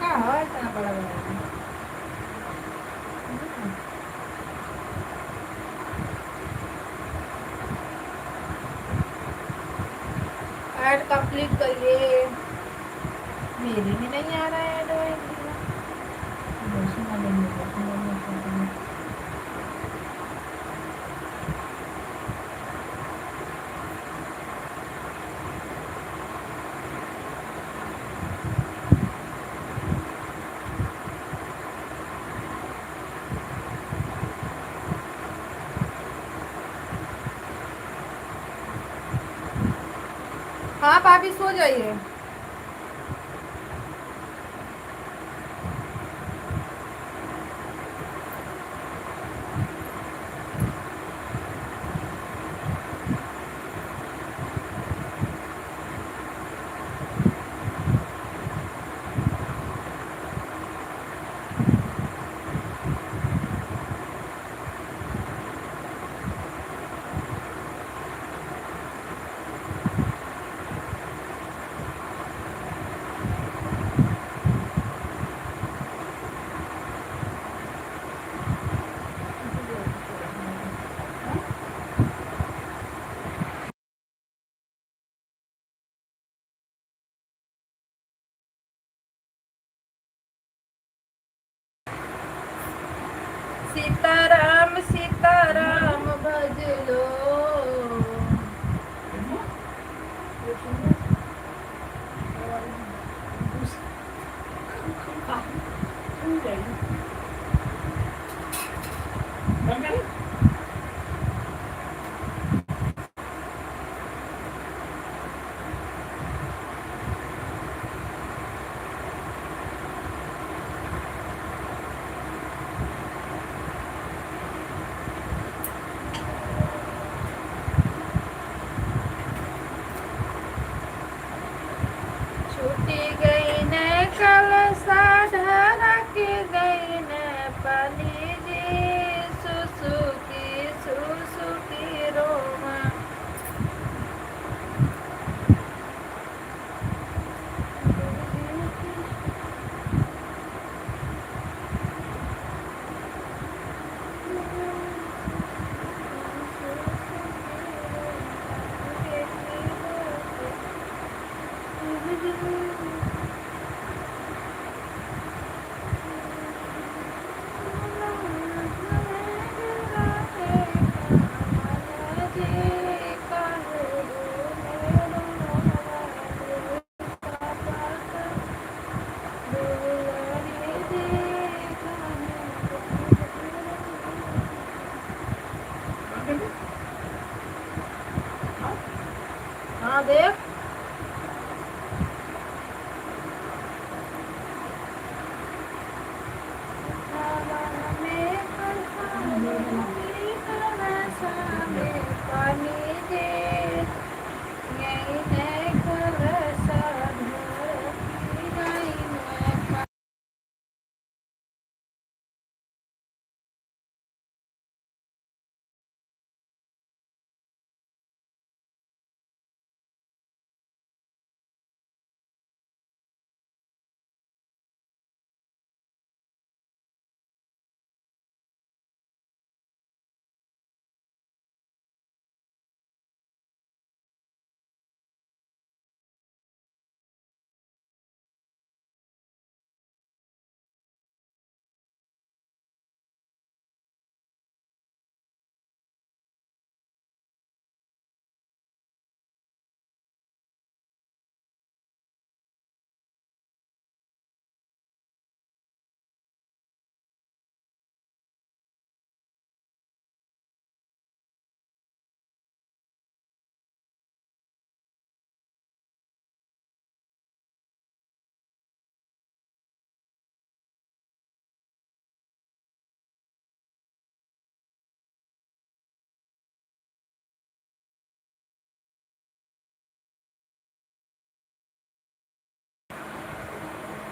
S1: हाँ हाँ, इतना बड़ा बड़ा है। ऐड कंप्लीट करिए। मेरे में नहीं आ रहा है ऐड। हाँ भाभी सो जाइए। सीताराम सीताराम भज लो। छूटी गई न कलसा ढरक गई न पली जी। सुसुकी रोमा। हाँ देख।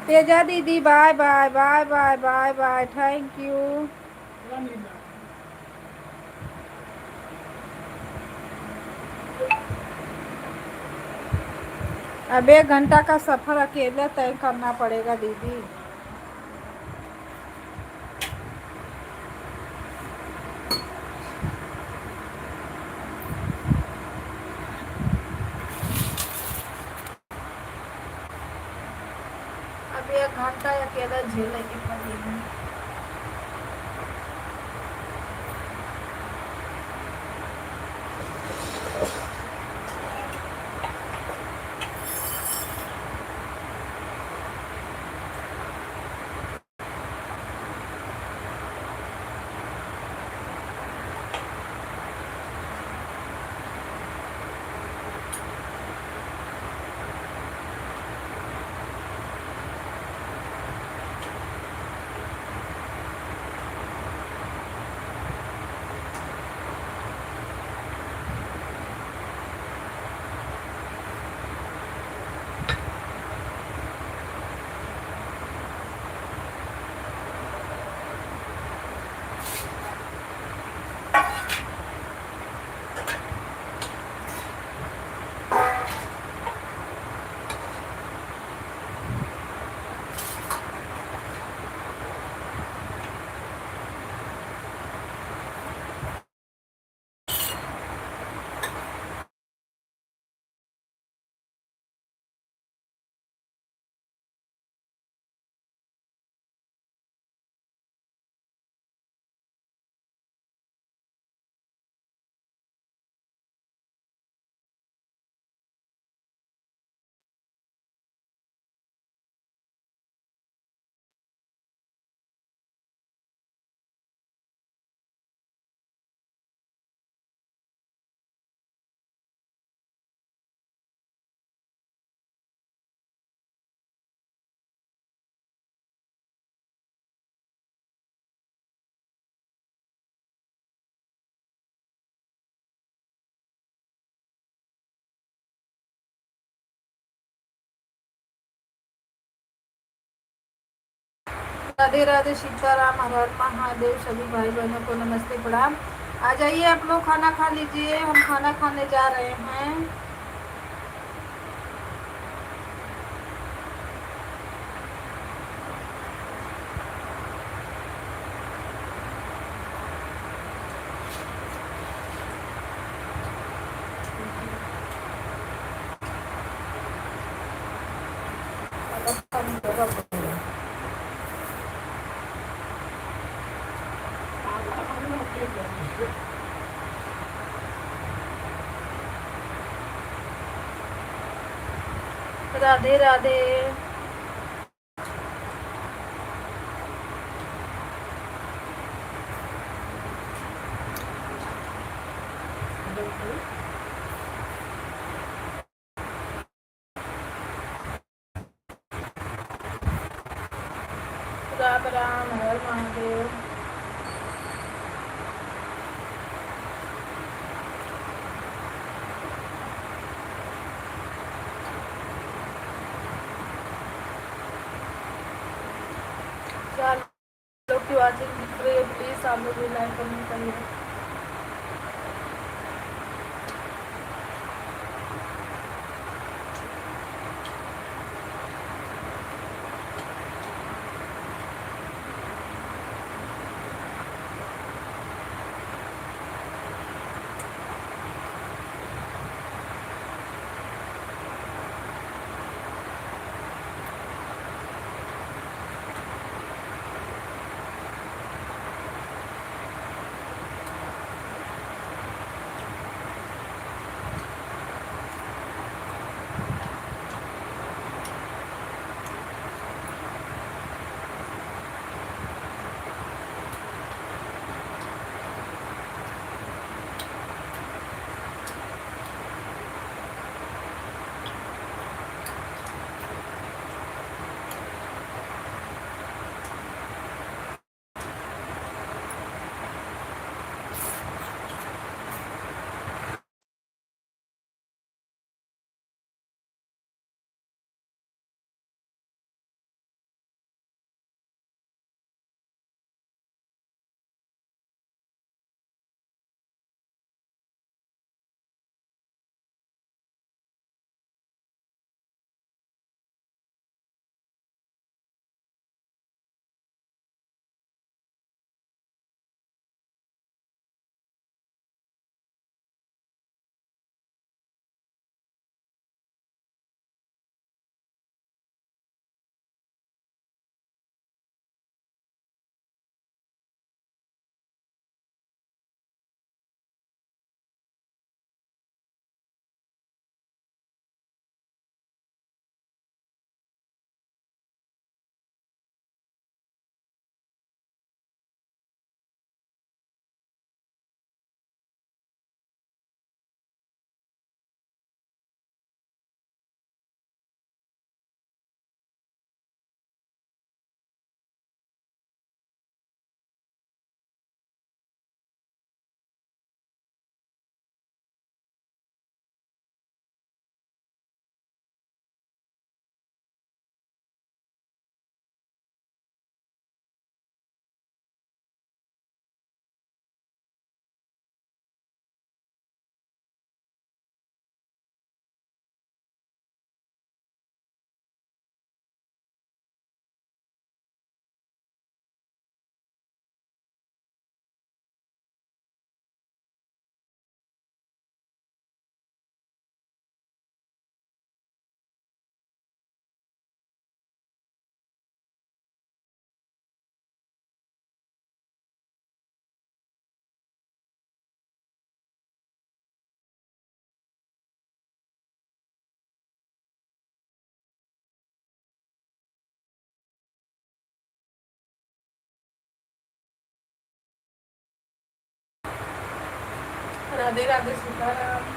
S1: तेजा दीदी bye bye bye bye bye bye, thank you. अब 1 घंटा का सफर अकेले तय करना पड़ेगा दीदी। अब 1 घंटा अकेला झेलेंगे पड़ेगा। राधे राधे, सीताराम, हर हर महादेव। सभी भाई बहनों को नमस्ते, प्रणाम। आ जाइए आप लोग, खाना खा लीजिए, हम खाना खाने जा रहे हैं। राधे राधे। राम राम, हर महादेव। लोग की वाचिंग दिख रही है, प्लीज आप लोग भी लाइक करनी चाहिए। राधे राधे सीताराम।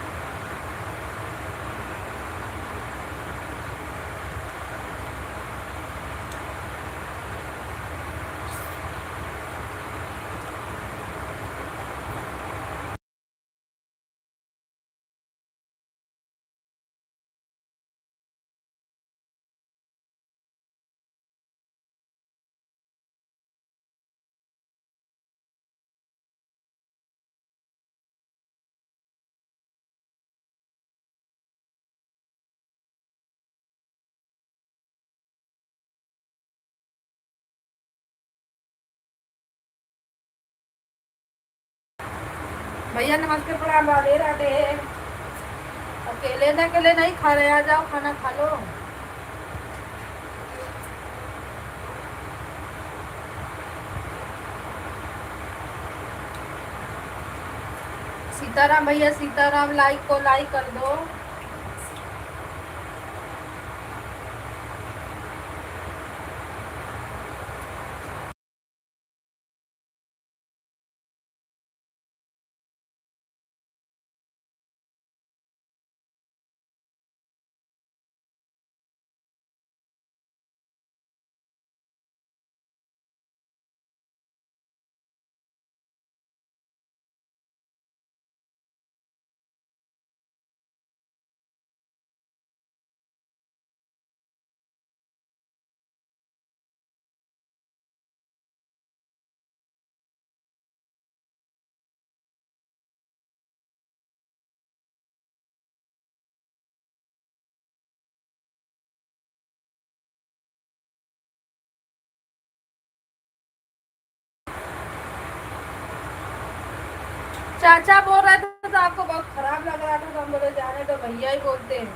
S1: भैया नमस्ते प्रणाम राधे राधे। अकेले नहीं खा रहे, आ जाओ खाना खा लो। सीताराम भैया सीताराम, लाइक को लाइक कर दो। चाचा बोल रहे थे तो आपको बहुत खराब लग रहा था, तो हम बोले जाने तो भैया ही बोलते हैं।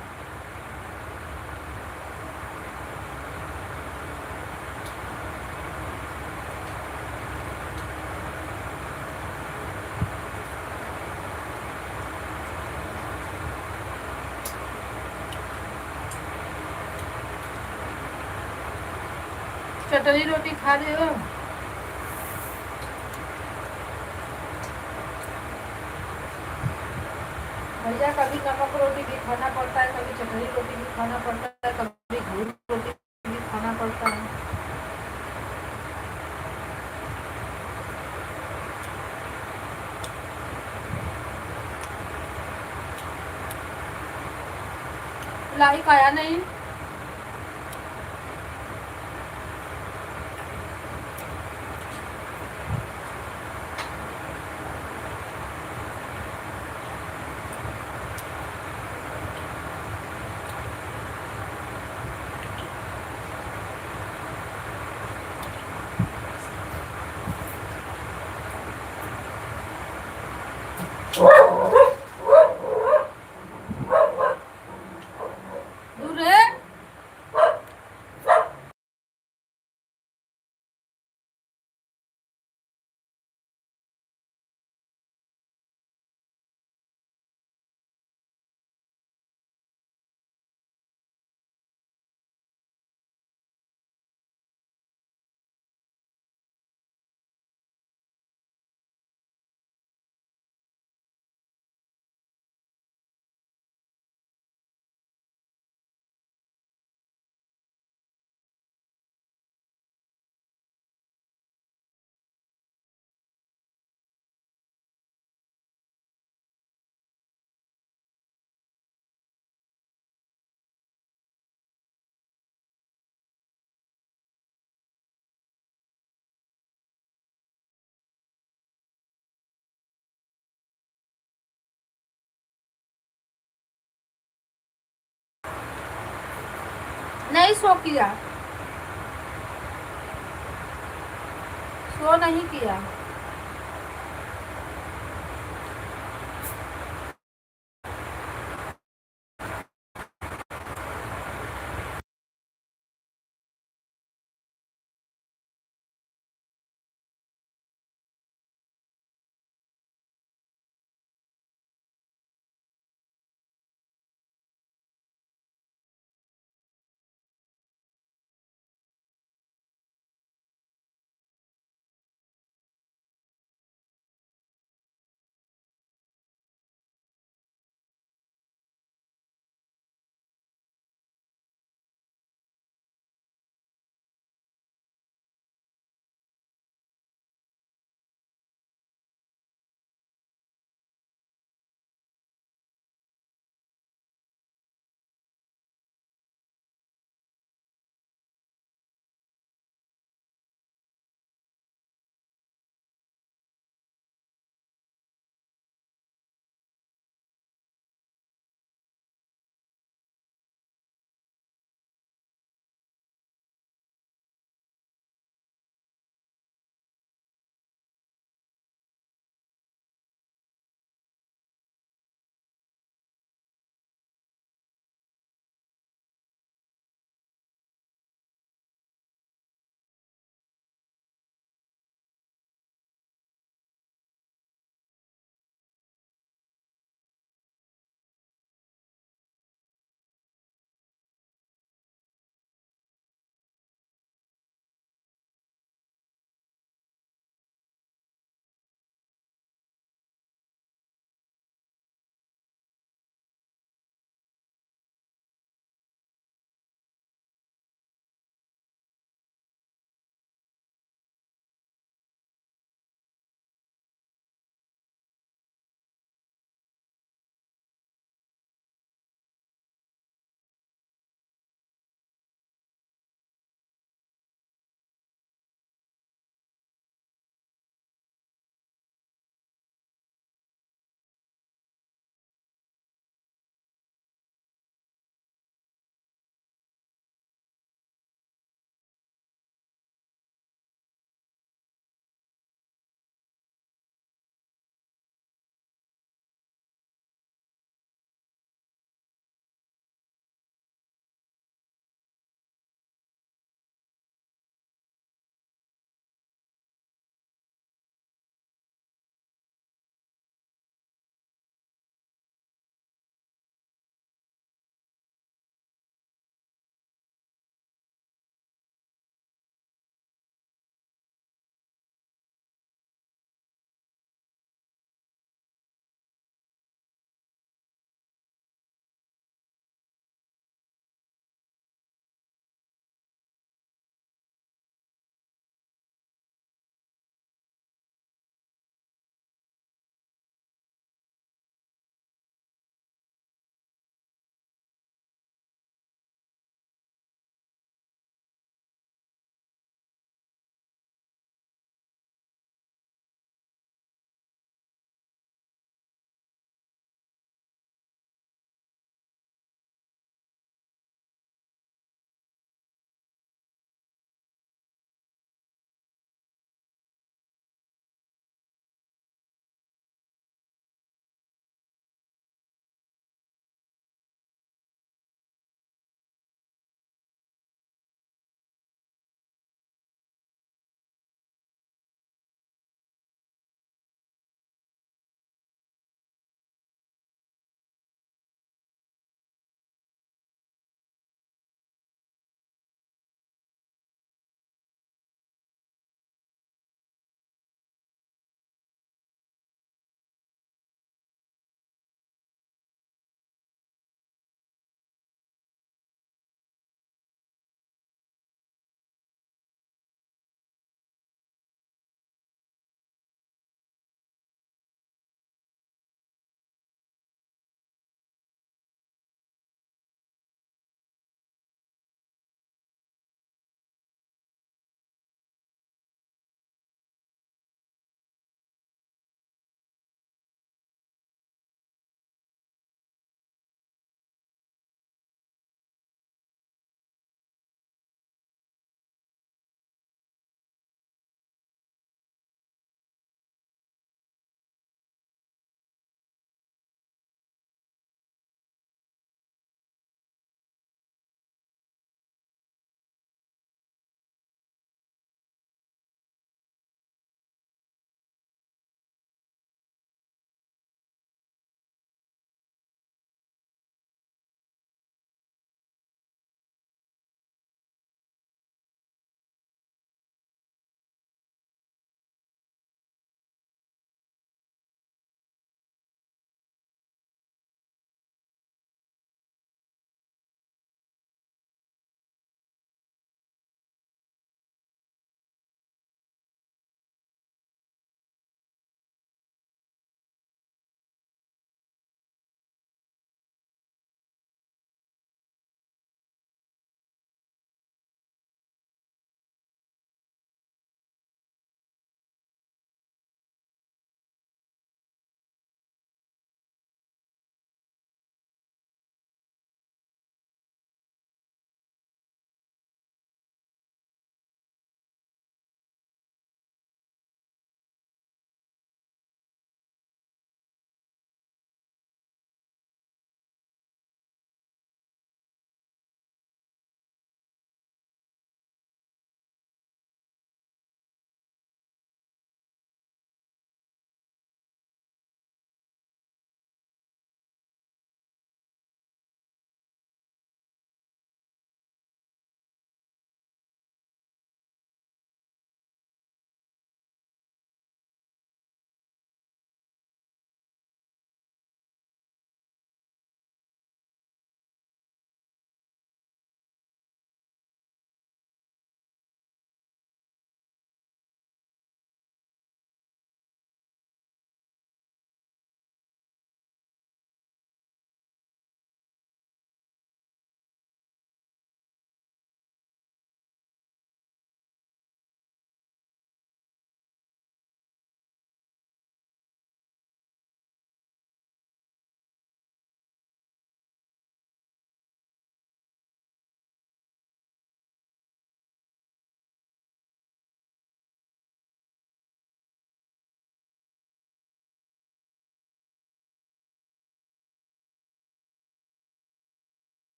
S1: चटनी रोटी खा रहे हो? भैया कभी नमक रोटी भी खाना पड़ता है, कभी चटनी रोटी भी खाना पड़ता है, कभी घूर रोटी भी खाना पड़ता है। लाइक आया नहीं। दूर है। नहीं सो किया, सो नहीं किया।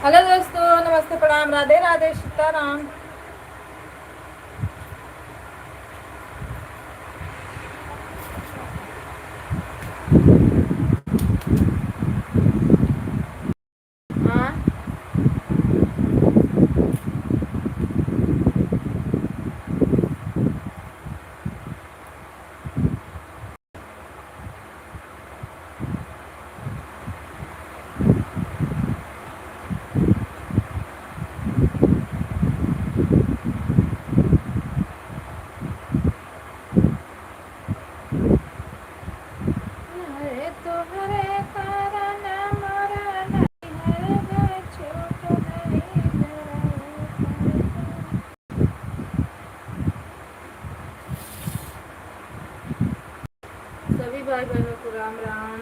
S1: हेलो दोस्तों, नमस्ते, प्रणाम, राधे राधे, सीताराम। हाँ, अरे तोहरे कारण मोर नैहर में छूट नहीं गए। सभी भाई बहनों को राम राम।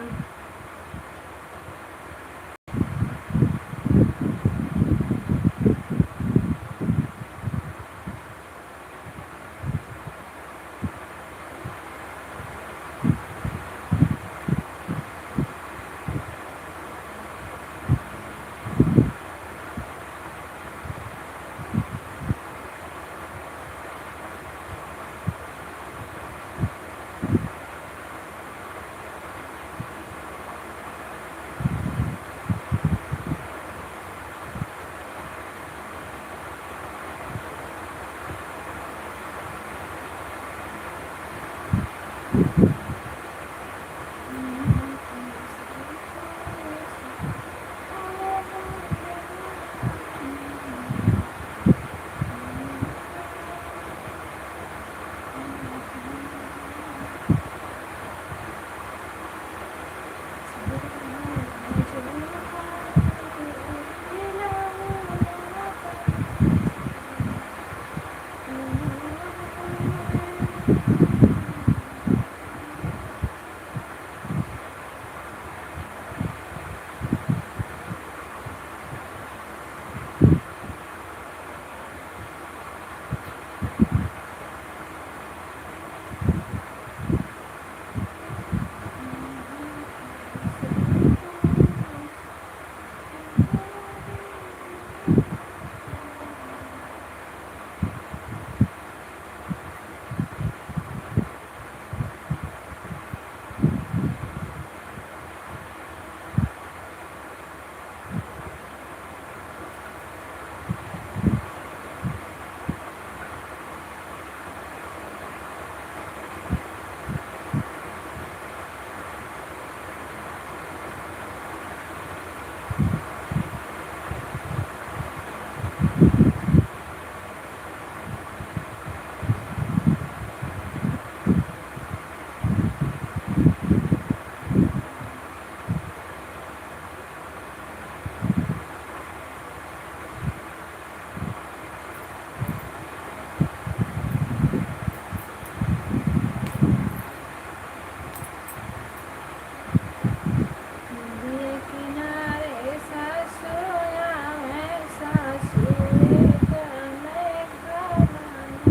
S1: नदी किनारे सासुया है, सासुए कने घरने।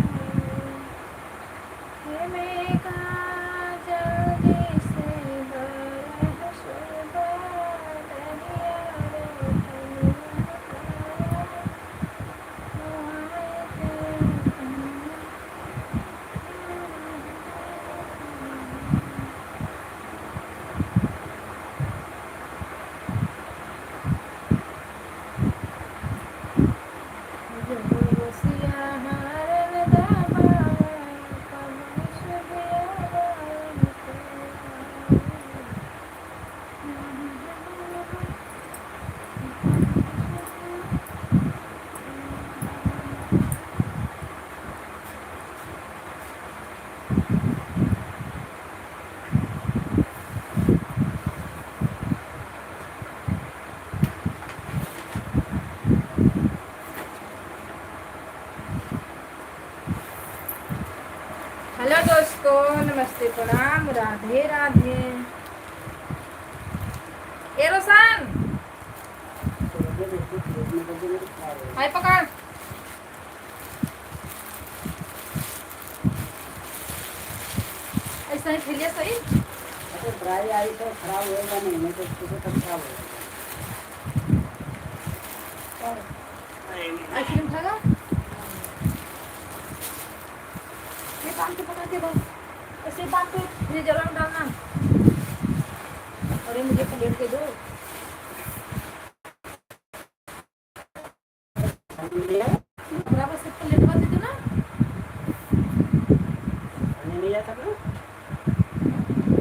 S1: हे मेघा जल्दी से बरस बदरिया रे, कनिया मोहाए के। बसिया हारन दबाए, कमस दिया हेलो दोस्तों, नमस्ते, प्रणाम, राधे राधे। ए रोशन, हाय पकड़। ऐसा ही खेलिए सही।
S2: अरे ड्राई आई तो खराब होएगा नहीं तो खराब होएगा।
S1: आइसक्रीम खाएगा? ये पान के पका के दो, ऐसे पान को फ्रीजर में डालना। अरे मुझे प्लेट दे दो। बराबर से प्लेट दे दो ना।
S2: नहीं आता था,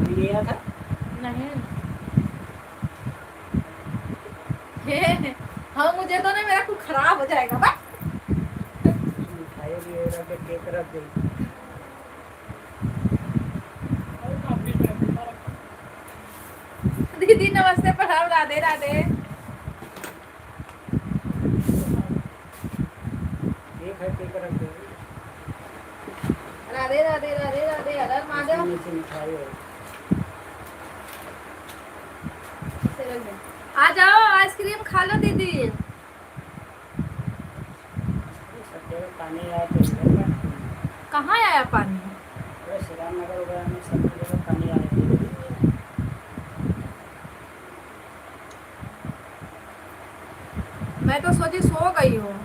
S2: नहीं आता
S1: नहीं हे हाँ मुझे तो ना, मेरा कुछ खराब हो जाएगा बस।
S2: मिठाई भी रख के केक रख दे।
S1: दीदी नमस्ते, प्रणाम, राधे राधे।
S2: केक है, केक रख दे।
S1: राधे राधे राधे राधे, हर हर महादेव।
S2: नीचे मिठाई है।
S1: आ जाओ आइसक्रीम खा लो दीदी।
S2: सब जगह पानी आया तो इधर का
S1: कहाँ आया पानी?
S2: श्रीराम नगर वगैरह में सब जगह पानी आया है।
S1: मैं तो सोची सो गई हूँ।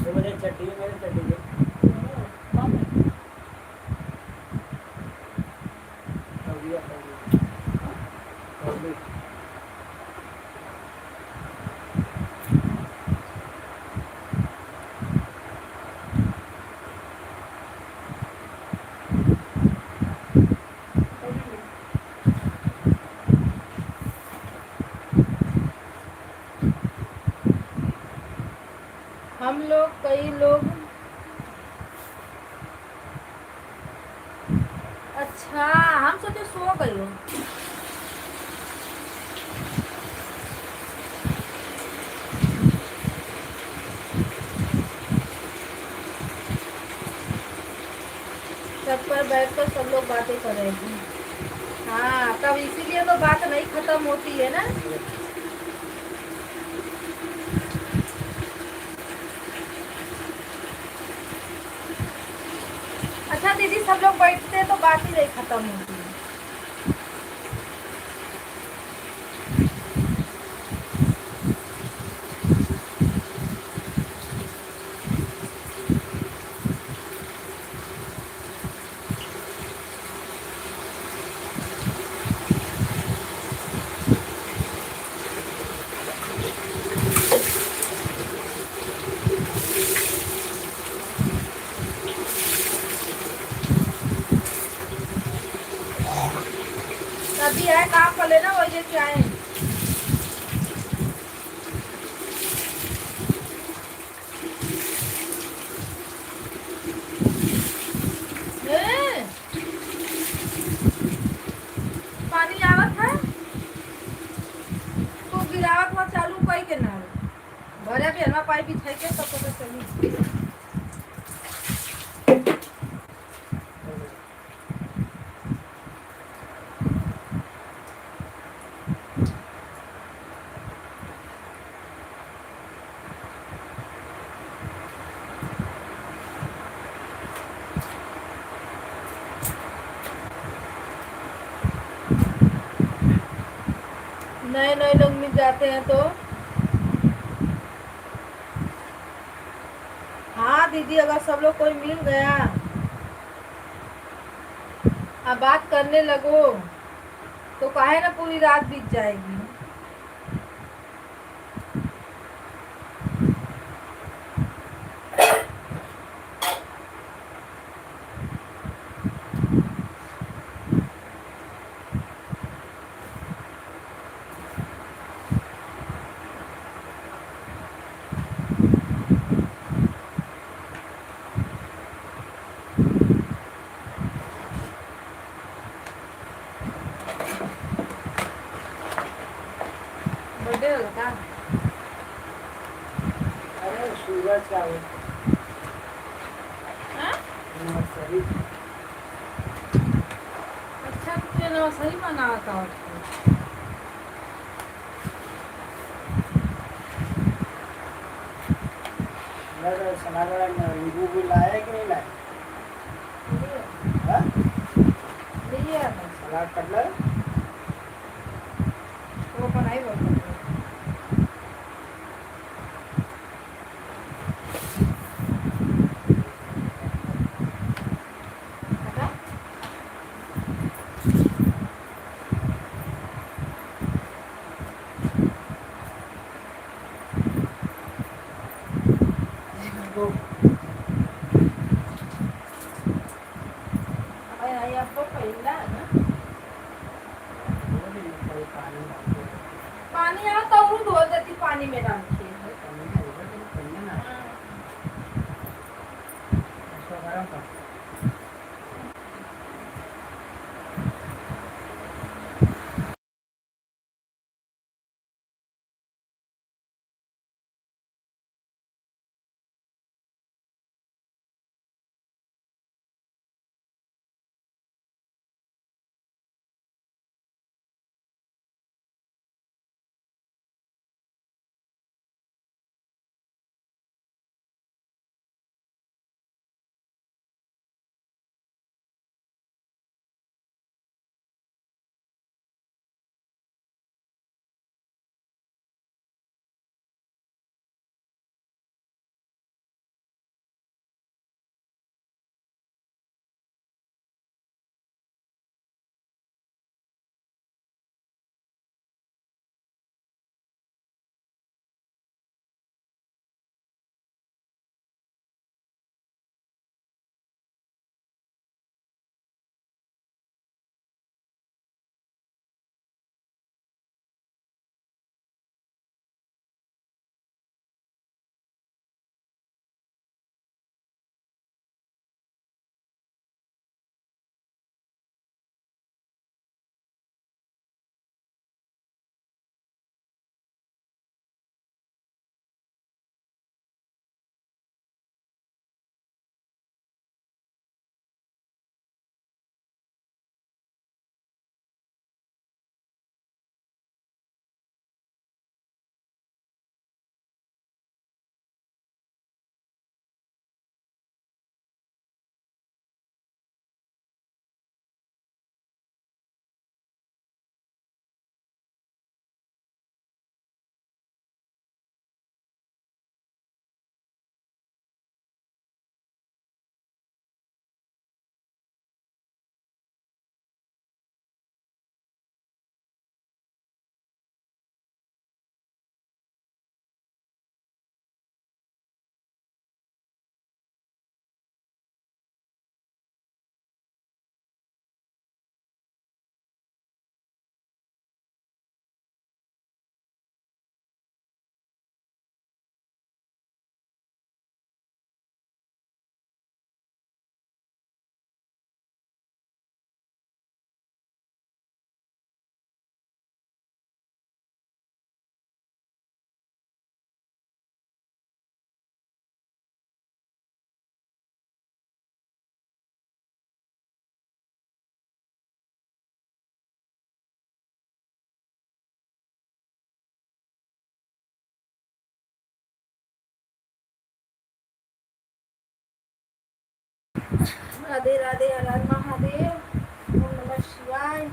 S2: तो मुझे चट्टी मेरे चट्टी के
S1: हम लोग कई लोग, अच्छा हम सोचे सो गई हूँ। छत पर बैठकर सब लोग बातें कर रहे थे। हाँ तब इसीलिए तो बात नहीं खत्म होती है ना। अच्छा दीदी, सब लोग बैठते हैं तो बात ही नहीं खत्म होती है। अभी है काम कर लेना, वही लेके आए। पानी आवत है तो गिरावत वहाँ चालू कई के ना भरे भी हलवा पाइप बिछाई के सब पता चली। नए नए लोग मिल जाते हैं तो हाँ दीदी, अगर सब लोग कोई मिल गया अब बात करने लगो तो काहे ना पूरी रात बीत जाएगी। बर्थडे होगा का?
S2: अरे सूरज का हो
S1: हाँ?
S2: नर्सरी
S1: अच्छा तुझे ना सही मना था उसको।
S2: सलाद वाला नींबू भी लाया कि नहीं लाया? हाँ?
S1: लिया था।
S2: सलाद कटलर
S1: वो बनाई बोल
S2: तो
S1: आई आपको पहिला है ना
S2: बोले कोई पानी डालते हैं।
S1: पानी यहाँ तो और धो देती पानी में डाल के
S2: पानी में होगा तो पहले ना इसको गरम कर।
S1: राधे राधे हर हर महादेव ओम नमः शिवाय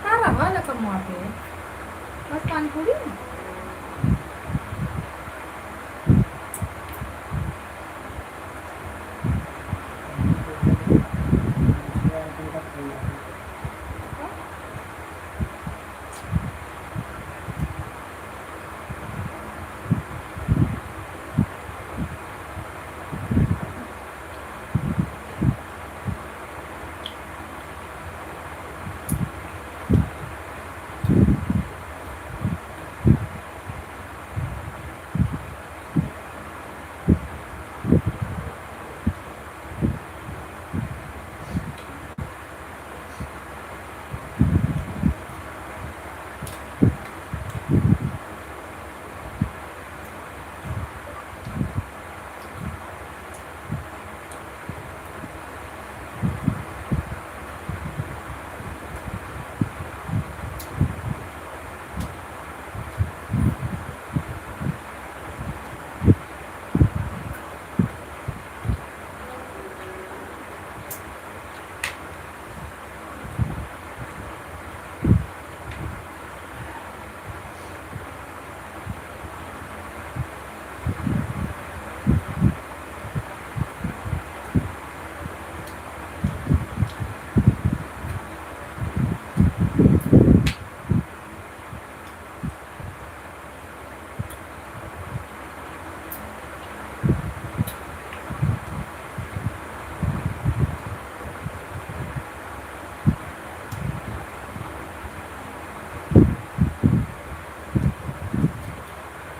S1: कहाँ रहा लकम वहाँ पे बस पानी पूरी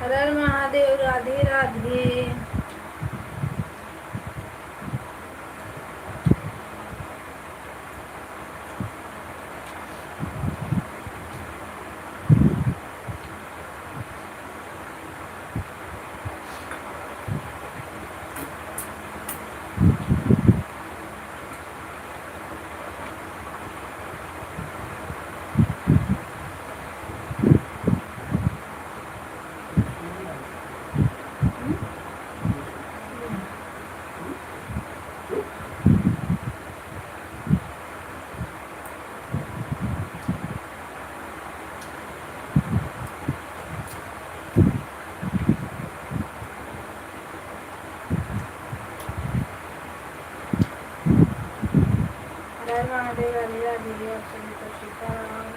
S1: हर हर महादेव, राधे राधे। हर हर महादेव, राधे राधे। आप सभी को सीताराम।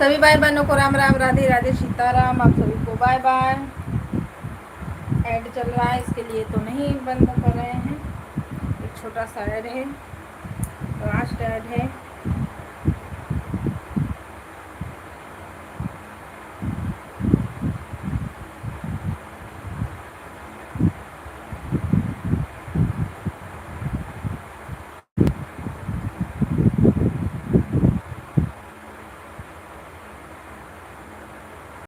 S1: सभी भाई बहनों को राम राम, राधे राधे, सीताराम। आप सभी को बाय बाय। ऐड चल रहा है, इसके लिए तो नहीं बंद कर रहे हैं। एक छोटा सा ऐड है, लास्ट ऐड है।